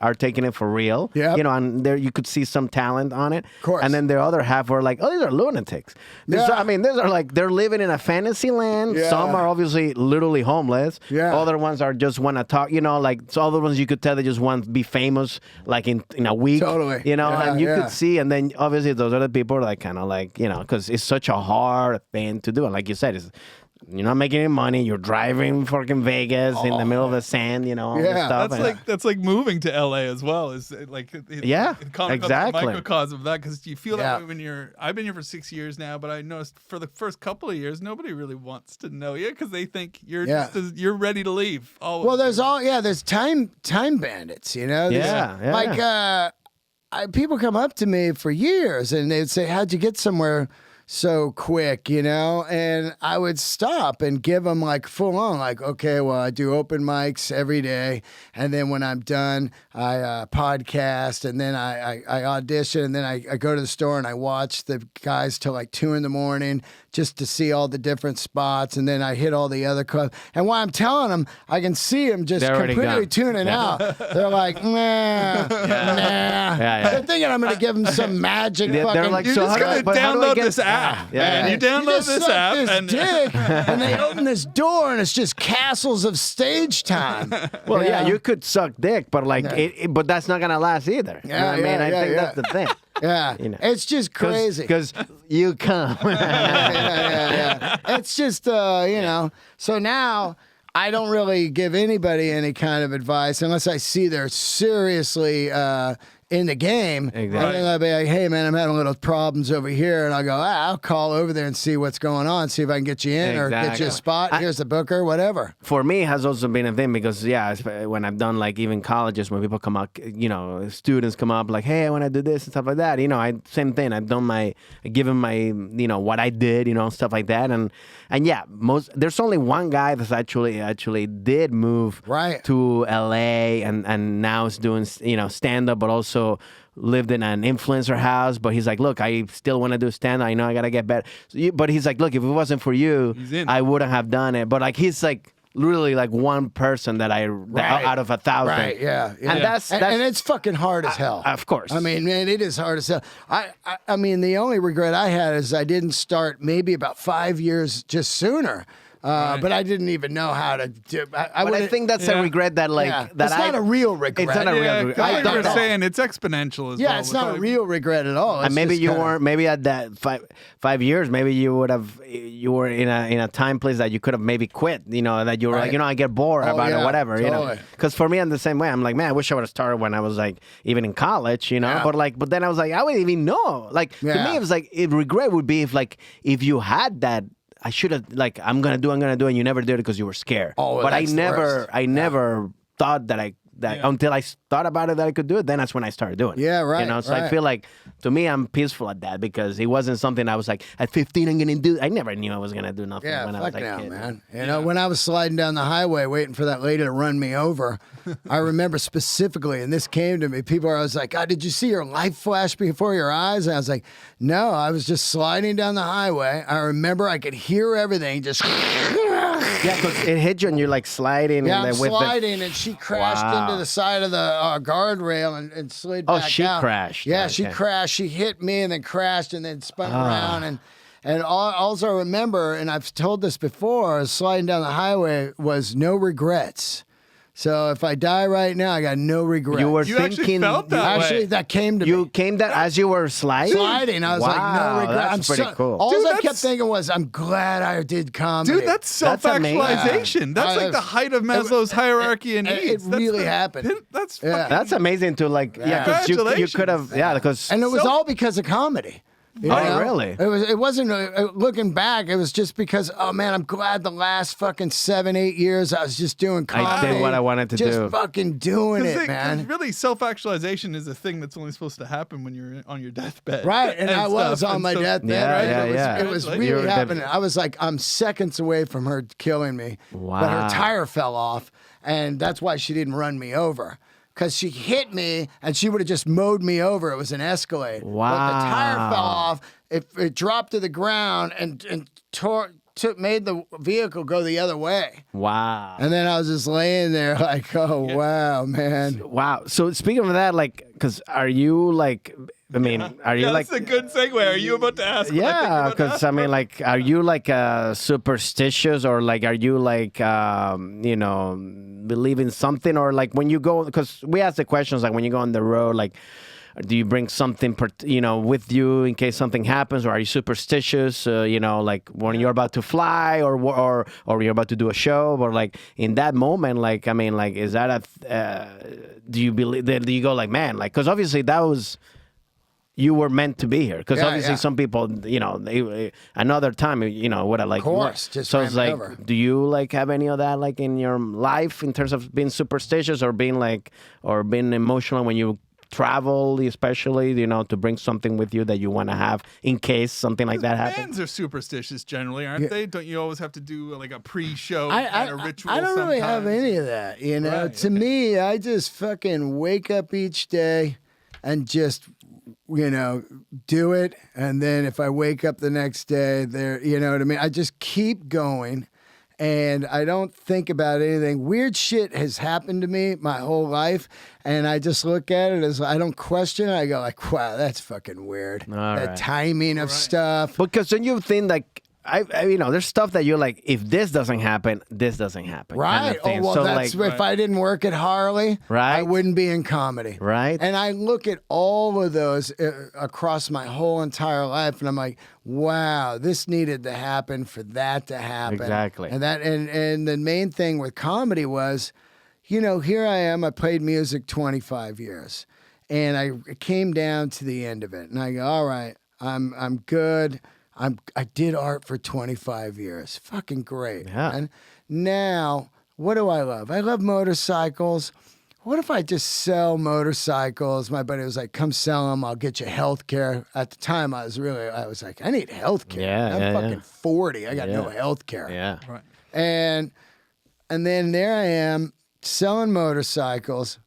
[SPEAKER 2] are taking it for real.
[SPEAKER 1] Yeah.
[SPEAKER 2] And there you could see some talent on it.
[SPEAKER 1] Of course.
[SPEAKER 2] And then the other half were like, oh, these are lunatics. These are like, they're living in a fantasy land.
[SPEAKER 1] Yeah.
[SPEAKER 2] Some are obviously literally homeless.
[SPEAKER 1] Yeah.
[SPEAKER 2] Other ones are just want to talk, so other ones you could tell they just want to be famous like in a week.
[SPEAKER 1] Totally.
[SPEAKER 2] And you could see, and then obviously those other people are like kind of like, because it's such a hard thing to do. And like you said, you're not making any money. You're driving fucking Vegas in the middle of the sand, all this stuff.
[SPEAKER 3] That's like moving to LA as well. Is like
[SPEAKER 2] exactly
[SPEAKER 3] microcosm of that, because you feel that way when I've been here for 6 years now, but I noticed for the first couple of years nobody really wants to know you because they think you're you're ready to leave. Always.
[SPEAKER 1] Well, there's time bandits, people come up to me for years and they'd say, how'd you get somewhere so quick, and I would stop and give them like full on, like, okay, well, I do open mics every day, and then when I'm done, I podcast, and then I audition, and then I go to the store and I watch the guys till like 2 a.m. just to see all the different spots, and then I hit all the other clubs. And while I'm telling them, I can see them just completely tuning out. They're like, nah. They're thinking I'm going to give them some magic.
[SPEAKER 2] They're like,
[SPEAKER 3] you're just going to download this app.
[SPEAKER 2] Yeah.
[SPEAKER 3] You download this app,
[SPEAKER 1] and they open this door, and it's just castles of stage time.
[SPEAKER 2] Well, you could suck dick, but but that's not going to last either. I think that's the thing.
[SPEAKER 1] Yeah, it's just crazy.
[SPEAKER 2] Because you come.
[SPEAKER 1] It's just, So now I don't really give anybody any kind of advice unless I see they're seriously in the game.
[SPEAKER 2] Exactly.
[SPEAKER 1] And then I'll be like, hey, man, I'm having little problems over here. And I'll go, I'll call over there and see what's going on, see if I can get you in or get you a spot. Here's the booker, whatever.
[SPEAKER 2] For me, it has also been a thing because, when I've done like even colleges, when people come up, students come up like, hey, I want to do this and stuff like that. Same thing. I've done given my, what I did, stuff like that. And yeah, there's only one guy that's actually did move to LA and now is doing, stand up, but also lived in an influencer house, but he's like, look, I still want to do stand-up. I know I got to get better. But he's like, look, if it wasn't for you, I wouldn't have done it. But like, he's like literally like one person that out of 1,000.
[SPEAKER 1] Right, yeah.
[SPEAKER 2] And that's
[SPEAKER 1] and it's fucking hard as hell.
[SPEAKER 2] Of course.
[SPEAKER 1] I mean, man, it is hard as hell. I mean, the only regret I had is I didn't start maybe about 5 years just sooner. But I didn't even know how to do.
[SPEAKER 2] I think that's a regret that that
[SPEAKER 1] it's not a real regret.
[SPEAKER 2] It's not a real regret.
[SPEAKER 3] Like you were saying, it's exponential as well.
[SPEAKER 1] Yeah, it's not a real regret at all.
[SPEAKER 2] And maybe you weren't. Maybe at that 5 years, maybe you were in a time place that you could have maybe quit. That you were like, I get bored about it, whatever.
[SPEAKER 1] Totally.
[SPEAKER 2] Because for me, I'm the same way. I'm like, man, I wish I would have started when I was like even in college. But then I was like, I wouldn't even know. Like to me, it was like regret would be if you had that. I should have I'm gonna do, and you never did it because you were scared.
[SPEAKER 1] Oh,
[SPEAKER 2] but I never thought that until I thought about it that I could do it. Then that's when I started doing it.
[SPEAKER 1] Yeah, right.
[SPEAKER 2] So I feel like to me I'm peaceful at that because it wasn't something I was like at 15 I'm gonna do. I never knew I was gonna do nothing when I was like a kid.
[SPEAKER 1] Man. When I was sliding down the highway waiting for that lady to run me over, I remember specifically, and this came to me. People were always like, "God, did you see your life flash before your eyes?" And I was like, "No, I was just sliding down the highway. I remember I could hear everything just."
[SPEAKER 2] Yeah, because it hit you and you're like sliding.
[SPEAKER 1] Yeah, I'm sliding, and she crashed into the side of the guardrail and slid back out.
[SPEAKER 2] Oh, she crashed.
[SPEAKER 1] Yeah, she crashed. She hit me and then crashed and then spun around. And all I remember, and I've told this before, sliding down the highway was no regrets. So if I die right now, I got no regrets.
[SPEAKER 2] You were
[SPEAKER 3] thinking actually felt that way.
[SPEAKER 1] Actually, that came to me.
[SPEAKER 2] You came that as you were sliding?
[SPEAKER 1] Sliding. I was like, no regrets.
[SPEAKER 2] That's pretty cool.
[SPEAKER 1] All I kept thinking was, I'm glad I did comedy.
[SPEAKER 3] Dude, that's self-actualization. That's like the height of Maslow's hierarchy of needs.
[SPEAKER 1] It really happened.
[SPEAKER 3] That's
[SPEAKER 2] amazing to like, because you could have, because.
[SPEAKER 1] And it was all because of comedy.
[SPEAKER 2] Really?
[SPEAKER 1] It wasn't looking back. It was just because, oh man, I'm glad the last fucking 7-8 years I was just doing comedy.
[SPEAKER 2] I did what I wanted to do.
[SPEAKER 1] Just fucking doing it, man.
[SPEAKER 3] Really, self-actualization is a thing that's only supposed to happen when you're on your deathbed.
[SPEAKER 1] Right, and I was on my deathbed.
[SPEAKER 2] Yeah,
[SPEAKER 1] It was really happening. I was like, I'm seconds away from her killing me.
[SPEAKER 2] Wow.
[SPEAKER 1] But her tire fell off, and that's why she didn't run me over. Because she hit me and she would have just mowed me over. It was an Escalade.
[SPEAKER 2] Wow.
[SPEAKER 1] But the tire fell off. It dropped to the ground and made the vehicle go the other way.
[SPEAKER 2] Wow.
[SPEAKER 1] And then I was just laying there like, oh, wow, man.
[SPEAKER 2] Wow. So speaking of that, like, because are you like... are you like...
[SPEAKER 3] That's a good segue. Are you about to ask?
[SPEAKER 2] Yeah, because like, are you like superstitious or like, are you like, believe in something or like when you go, because we ask the questions like when you go on the road, like, do you bring something, with you in case something happens, or are you superstitious? Like when you're about to fly, or you're about to do a show, or like in that moment, like is that do you believe? Do you go like, man, like, because obviously that was. You were meant to be here because obviously some people, another time, would have like.
[SPEAKER 1] Of course, just
[SPEAKER 2] so it's like,
[SPEAKER 1] over.
[SPEAKER 2] Do you like have any of that like in your life in terms of being superstitious or being emotional when you travel, especially to bring something with you that you want to have in case something like that happens?
[SPEAKER 3] Bands are superstitious generally, aren't they? Don't you always have to do like a pre-show kind of ritual?
[SPEAKER 1] I don't really have any of that.
[SPEAKER 3] Right.
[SPEAKER 1] To me, I just fucking wake up each day and just. Do it. And then if I wake up the next day, you know what I mean? I just keep going and I don't think about anything. Weird shit has happened to me my whole life. And I just look at it as I don't question it. I go like, wow, that's fucking weird. The timing of stuff.
[SPEAKER 2] Because when you think like, I there's stuff that you're like, if this doesn't happen, this doesn't happen.
[SPEAKER 1] Right.
[SPEAKER 2] Kind of
[SPEAKER 1] that's if I didn't work at Harley, I wouldn't be in comedy.
[SPEAKER 2] Right.
[SPEAKER 1] And I look at all of those across my whole entire life, and I'm like, wow, this needed to happen for that to happen.
[SPEAKER 2] Exactly.
[SPEAKER 1] And and the main thing with comedy was, here I am. I played music 25 years. And I came down to the end of it, and I go, all right, I'm good. I did art for 25 years. Fucking great.
[SPEAKER 2] Yeah.
[SPEAKER 1] And now, what do I love? I love motorcycles. What if I just sell motorcycles? My buddy was like, come sell them. I'll get you health care. At the time, I was like, I need health care.
[SPEAKER 2] Yeah,
[SPEAKER 1] I'm fucking 40. I got no health care.
[SPEAKER 2] Yeah.
[SPEAKER 3] Right.
[SPEAKER 1] And then there I am selling motorcycles.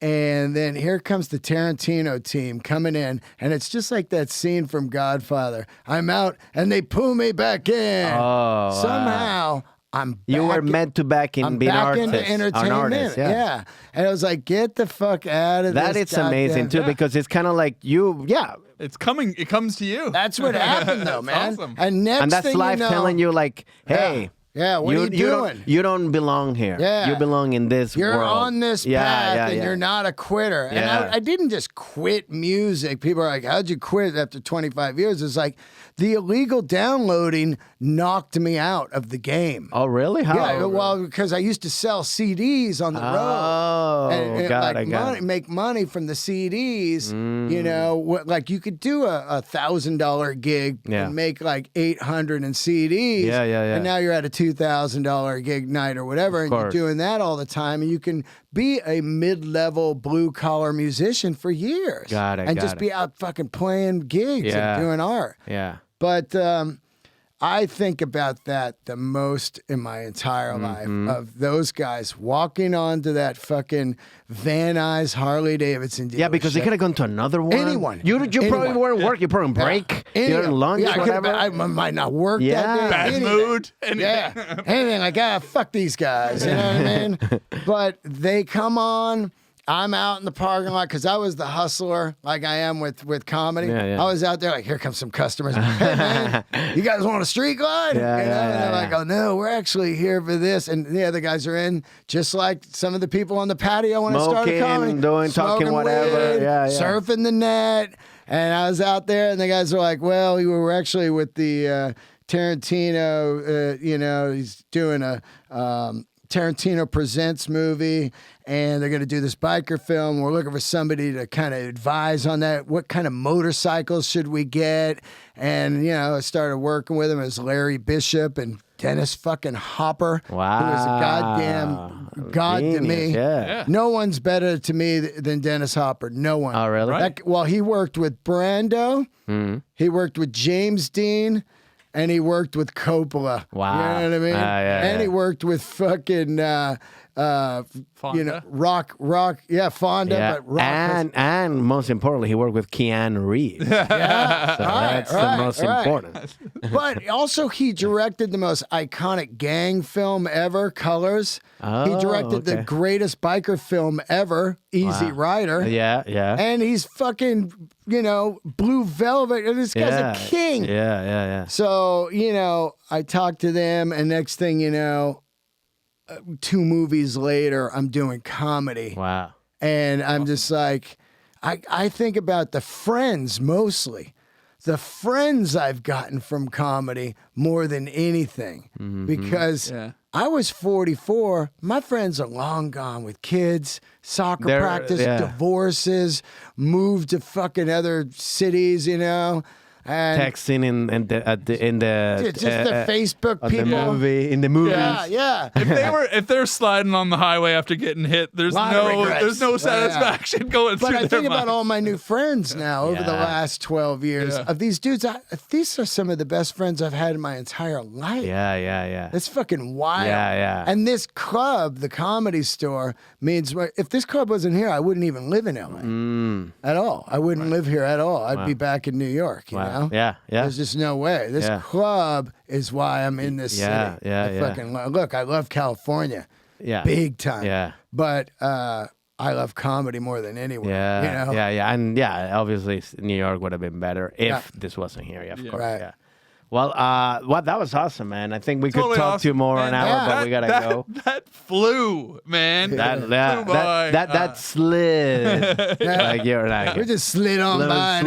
[SPEAKER 1] And then here comes the Tarantino team coming in. And it's just like that scene from Godfather. I'm out and they pull me back in.
[SPEAKER 2] Oh,
[SPEAKER 1] Somehow I'm back.
[SPEAKER 2] You were meant to back in being
[SPEAKER 1] back
[SPEAKER 2] artist,
[SPEAKER 1] into entertainment.
[SPEAKER 2] an artist. Yeah.
[SPEAKER 1] And it was like, get the fuck out of
[SPEAKER 2] That
[SPEAKER 1] this.
[SPEAKER 2] is amazing too, because it's kind of like
[SPEAKER 3] It's coming. It comes to you.
[SPEAKER 1] That's what happened though, man.
[SPEAKER 3] Awesome.
[SPEAKER 1] And
[SPEAKER 2] that's
[SPEAKER 1] thing
[SPEAKER 2] life
[SPEAKER 1] you know,
[SPEAKER 2] telling you like, hey.
[SPEAKER 1] Yeah, what are you doing?
[SPEAKER 2] You don't belong here.
[SPEAKER 1] Yeah.
[SPEAKER 2] You belong in this
[SPEAKER 1] You're
[SPEAKER 2] world.
[SPEAKER 1] on this path and you're not a quitter. And I didn't just quit music. People are like, how'd you quit after 25 years? It's like the illegal downloading knocked me out of the game.
[SPEAKER 2] Oh, really? How?
[SPEAKER 1] Yeah, well, because I used to sell CDs on the road.
[SPEAKER 2] Oh,
[SPEAKER 1] and make money from the CDs. You know, like you could do a $1,000 gig and make like 800 in CDs.
[SPEAKER 2] Yeah.
[SPEAKER 1] And now you're at a $2,000 gig night or whatever, and you're doing that all the time, and you can be a mid-level blue-collar musician for years.
[SPEAKER 2] Got it.
[SPEAKER 1] And just be out fucking playing gigs and doing art.
[SPEAKER 2] Yeah.
[SPEAKER 1] But I think about that the most in my entire life, of those guys walking onto that fucking Van Nuys Harley Davidson dealership.
[SPEAKER 2] Yeah, because they could have gone to another one.
[SPEAKER 1] Anyone.
[SPEAKER 2] You probably weren't working. You probably break. You were lunch, whatever.
[SPEAKER 1] I might not work that day.
[SPEAKER 3] Bad
[SPEAKER 1] anything.
[SPEAKER 3] mood. Anything.
[SPEAKER 1] Yeah. Anything like, fuck these guys. You know what I mean? But they come on. I'm out in the parking lot because I was the hustler like I am with comedy.
[SPEAKER 2] Yeah.
[SPEAKER 1] I was out there like, here comes some customers. Hey, man, you guys want a street glide? And they're like, oh, no, we're actually here for this. And the other guys are in just like some of the people on the patio when I started comedy.
[SPEAKER 2] Talking whatever.
[SPEAKER 1] Weed, surfing the net. And I was out there and the guys were like, well, we were actually with the Tarantino, he's doing a Tarantino Presents movie, and they're going to do this biker film. We're looking for somebody to kind of advise on that. What kind of motorcycles should we get? And, I started working with him. It was Larry Bishop and Dennis fucking Hopper.
[SPEAKER 2] Wow.
[SPEAKER 1] Who was a goddamn god to me.
[SPEAKER 2] Yeah.
[SPEAKER 1] No one's better to me than Dennis Hopper. No one.
[SPEAKER 2] Oh, really?
[SPEAKER 3] Right.
[SPEAKER 1] He worked with Brando. He worked with James Dean. And he worked with Coppola.
[SPEAKER 2] Wow.
[SPEAKER 1] You know what I mean? And he worked with fucking,
[SPEAKER 3] Fonda.
[SPEAKER 1] Rock, Fonda.
[SPEAKER 2] Yeah.
[SPEAKER 1] But Rock
[SPEAKER 2] and most importantly, he worked with Keanu Reeves.
[SPEAKER 1] Yeah.
[SPEAKER 2] So that's the most important.
[SPEAKER 1] But also he directed the most iconic gang film ever, Colors. He directed the greatest biker film ever, Easy Rider.
[SPEAKER 2] Yeah.
[SPEAKER 1] And he's fucking, Blue Velvet. And this guy's a king.
[SPEAKER 2] Yeah.
[SPEAKER 1] So, I talked to them, and next thing you know, 2 movies later, I'm doing comedy.
[SPEAKER 2] Wow.
[SPEAKER 1] And I'm just like, I think about the friends mostly. The friends I've gotten from comedy more than anything. Because I was 44. My friends are long gone with kids, soccer practice, divorces, moved to fucking other cities, And
[SPEAKER 2] texting in the
[SPEAKER 1] just the Facebook people
[SPEAKER 2] in the movies.
[SPEAKER 1] Yeah.
[SPEAKER 3] If they're sliding on the highway after getting hit, there's no satisfaction going through
[SPEAKER 1] their
[SPEAKER 3] mind.
[SPEAKER 1] But I think about all my new friends now over the last 12 years of these dudes. These are some of the best friends I've had in my entire life.
[SPEAKER 2] Yeah.
[SPEAKER 1] It's fucking wild.
[SPEAKER 2] Yeah.
[SPEAKER 1] And this club, the Comedy Store, means if this club wasn't here, I wouldn't even live in LA at all. I wouldn't live here at all. I'd be back in New York. You know?
[SPEAKER 2] Yeah.
[SPEAKER 1] There's just no way. This club is why I'm in this city. Look, I love California.
[SPEAKER 2] Yeah.
[SPEAKER 1] Big time.
[SPEAKER 2] Yeah.
[SPEAKER 1] But I love comedy more than anywhere.
[SPEAKER 2] Yeah. And obviously New York would have been better if this wasn't here. Of course.
[SPEAKER 1] Right.
[SPEAKER 2] Yeah. Well, that was awesome, man. I think we could talk to you more an hour, but we gotta go.
[SPEAKER 3] That flew, man.
[SPEAKER 2] That slid. Like you're like,
[SPEAKER 1] we just slid on by.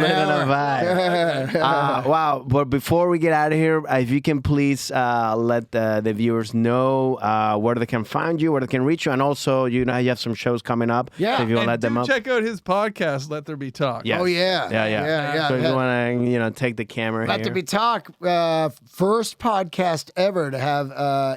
[SPEAKER 2] Wow. But before we get out of here, if you can please let the viewers know where they can find you, where they can reach you, and also you have some shows coming up.
[SPEAKER 1] Yeah.
[SPEAKER 2] So if you want to let them up.
[SPEAKER 3] Check out his podcast, Let There Be Talk.
[SPEAKER 1] Yes. Oh yeah.
[SPEAKER 2] So if you want to take the camera
[SPEAKER 1] Let There Be Talk. First podcast ever to have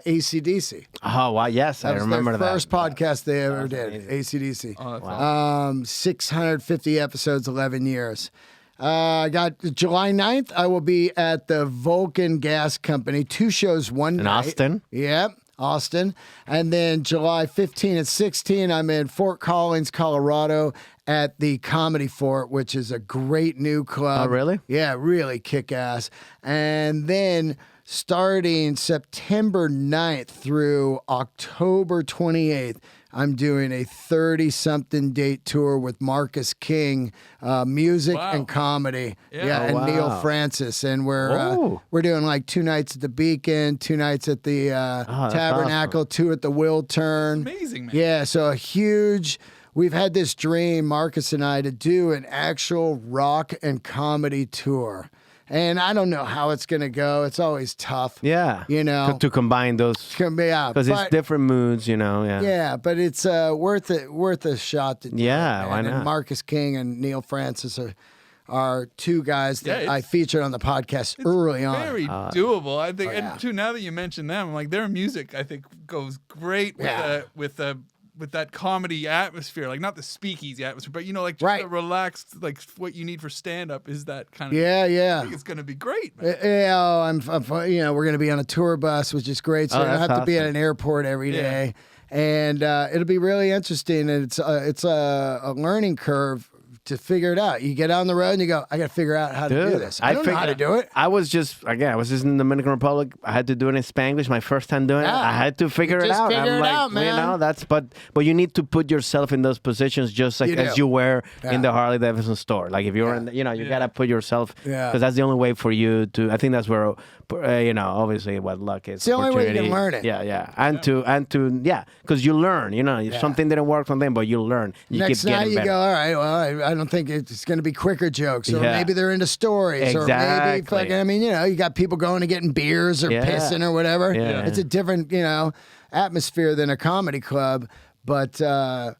[SPEAKER 1] AC/DC.
[SPEAKER 2] Oh wow! Yes, I remember that.
[SPEAKER 1] First podcast they ever did. AC/DC.
[SPEAKER 3] Oh, wow.
[SPEAKER 1] 650 episodes, 11 years. I got July 9th. I will be at the Vulcan Gas Company. 2 shows one night.
[SPEAKER 2] In Austin.
[SPEAKER 1] Yep. Austin. And then July 15 and 16, I'm in Fort Collins, Colorado at the Comedy Fort, which is a great new club.
[SPEAKER 2] Oh, really?
[SPEAKER 1] Yeah, really kick-ass. And then starting September 9th through October 28th, I'm doing a 30-something date tour with Marcus King, music and comedy. And Neil Francis. And we're doing like 2 nights at the Beacon, 2 nights at the Tabernacle, awesome. 2 at the Will Turn.
[SPEAKER 3] Amazing, man.
[SPEAKER 1] Yeah, so a huge... We've had this dream, Marcus and I, to do an actual rock and comedy tour. And I don't know how it's going to go. It's always tough.
[SPEAKER 2] Yeah.
[SPEAKER 1] To
[SPEAKER 2] combine those. Because it's different moods, Yeah,
[SPEAKER 1] but it's worth a shot to do.
[SPEAKER 2] Yeah, why not?
[SPEAKER 1] And Marcus King and Neil Francis are 2 guys that I featured on the podcast early on.
[SPEAKER 3] Very doable, I think. And too, now that you mention them, I'm like, their music, I think, goes great with that comedy atmosphere, like not the speakeasy atmosphere, but just the relaxed, like what you need for stand-up is that kind of.
[SPEAKER 1] Yeah.
[SPEAKER 3] I think it's gonna be great, man.
[SPEAKER 1] We're gonna be on a tour bus, which is great. So I don't have to be at an airport every day, and it'll be really interesting. And it's a learning curve to figure it out. You get on the road and you go, I got to figure out how to do this. I don't know how to do it.
[SPEAKER 2] I was just in the Dominican Republic. I had to do it in Spanglish. My first time doing it, I had to figure it out.
[SPEAKER 1] Figure it out, man.
[SPEAKER 2] But you need to put yourself in those positions just like as you were in the Harley Davidson store. Like if you're in, you got to put yourself, because that's the only way for you to, I think that's where, obviously what luck is.
[SPEAKER 1] It's the only way you can learn it.
[SPEAKER 2] Yeah. And to, because you learn, something didn't work on them, but you learn.
[SPEAKER 1] Next night you go, all right, well, I don't think it's going to be quicker jokes, or maybe they're into stories, or maybe you got people going and getting beers or pissing or whatever.
[SPEAKER 2] Yeah.
[SPEAKER 1] It's a different, atmosphere than a comedy club, but I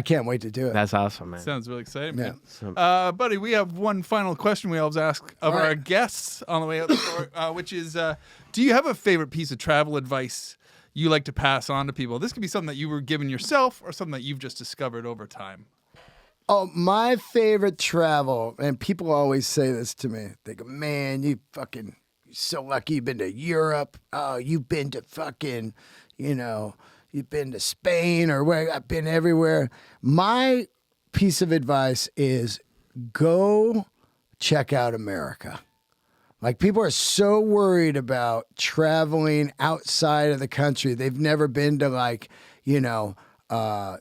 [SPEAKER 1] can't wait to do it.
[SPEAKER 2] That's awesome, man.
[SPEAKER 3] Sounds really exciting, man. Buddy, we have one final question we always ask of our guests on the way out the door, which is, do you have a favorite piece of travel advice you like to pass on to people? This could be something that you were given yourself or something that you've just discovered over time.
[SPEAKER 1] Oh, my favorite travel, and people always say this to me. They go, man, you're so lucky you've been to Europe. Oh, you've been to fucking, you've been to Spain or where. I've been everywhere. My piece of advice is go check out America. Like, people are so worried about traveling outside of the country. They've never been to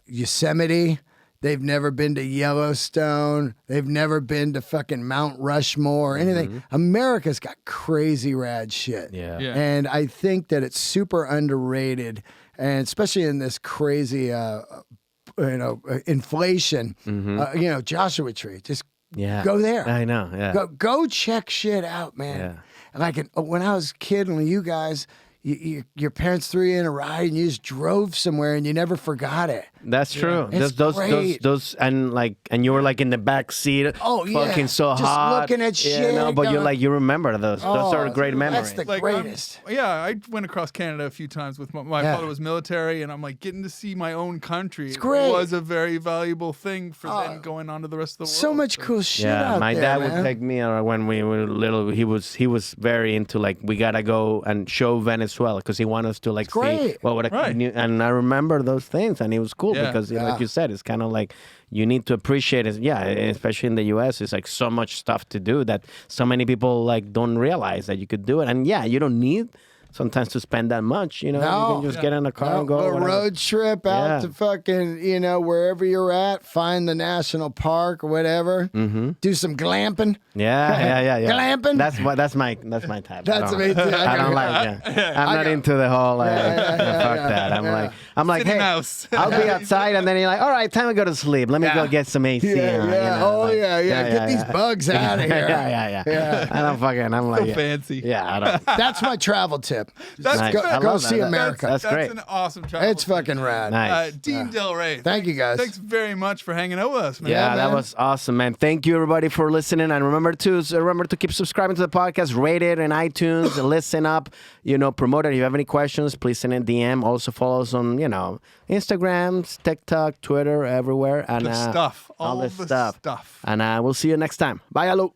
[SPEAKER 1] Yosemite. They've never been to Yellowstone. They've never been to fucking Mount Rushmore or anything. Mm-hmm. America's got crazy rad shit.
[SPEAKER 2] Yeah.
[SPEAKER 1] And I think that it's super underrated, and especially in this crazy, inflation. Mm-hmm. Joshua Tree. Just go there.
[SPEAKER 2] I know. Yeah.
[SPEAKER 1] Go check shit out, man.
[SPEAKER 2] Yeah.
[SPEAKER 1] Like when I was a kid, and you guys. Your parents threw you in a ride and you just drove somewhere and you never forgot it.
[SPEAKER 2] That's true.
[SPEAKER 1] It's great.
[SPEAKER 2] Those and you were like in the back seat.
[SPEAKER 1] Oh yeah,
[SPEAKER 2] fucking so
[SPEAKER 1] just
[SPEAKER 2] hot.
[SPEAKER 1] Looking at shit.
[SPEAKER 2] But you remember those. Those are great memories.
[SPEAKER 1] That's the greatest.
[SPEAKER 3] I went across Canada a few times with my father was military, and I'm like, getting to see my own country.
[SPEAKER 1] It's great.
[SPEAKER 3] Was a very valuable thing for then going on to the rest of the world.
[SPEAKER 1] So much cool shit out there.
[SPEAKER 2] My dad would take me when we were little. He was very into we gotta go and show Venezuela because he wanted us to see what would and I remember those things, and it was cool because like you said, it's kind of like you need to appreciate it. Yeah, especially in the U.S., it's like so much stuff to do that so many people don't realize that you could do it. And you don't need sometimes to spend that much. You know, you can just get in a car and go.
[SPEAKER 1] A road trip out to fucking, wherever you're at, find the national park or whatever. Mm-hmm. Do some glamping.
[SPEAKER 2] Yeah.
[SPEAKER 1] Glamping.
[SPEAKER 2] That's my type.
[SPEAKER 1] That's amazing.
[SPEAKER 2] I don't like. I'm not into the whole. Fuck that. I'm like, hey, I'll be outside, and then you're like, all right, time to go to sleep. Let me go get some AC.
[SPEAKER 1] Get these bugs out of here.
[SPEAKER 2] Yeah. I don't fucking. I'm like,
[SPEAKER 3] so fancy.
[SPEAKER 2] Yeah, I don't.
[SPEAKER 1] That's my travel tip.
[SPEAKER 3] That's
[SPEAKER 2] nice.
[SPEAKER 1] Go see America.
[SPEAKER 2] That's great.
[SPEAKER 3] That's an awesome travel.
[SPEAKER 1] It's fucking rad.
[SPEAKER 2] Nice.
[SPEAKER 3] Dean Delray.
[SPEAKER 1] Thank you guys.
[SPEAKER 3] Thanks very much for hanging out with us, man.
[SPEAKER 2] Yeah, that was awesome, man. Thank you everybody for listening, and remember to keep subscribing to the podcast, rate it in iTunes, listen up, promote it. If you have any questions, please send a DM. Also follow us on Instagram, TikTok, Twitter, everywhere, and
[SPEAKER 3] all the stuff.
[SPEAKER 2] And we'll see you next time. Bye, hello.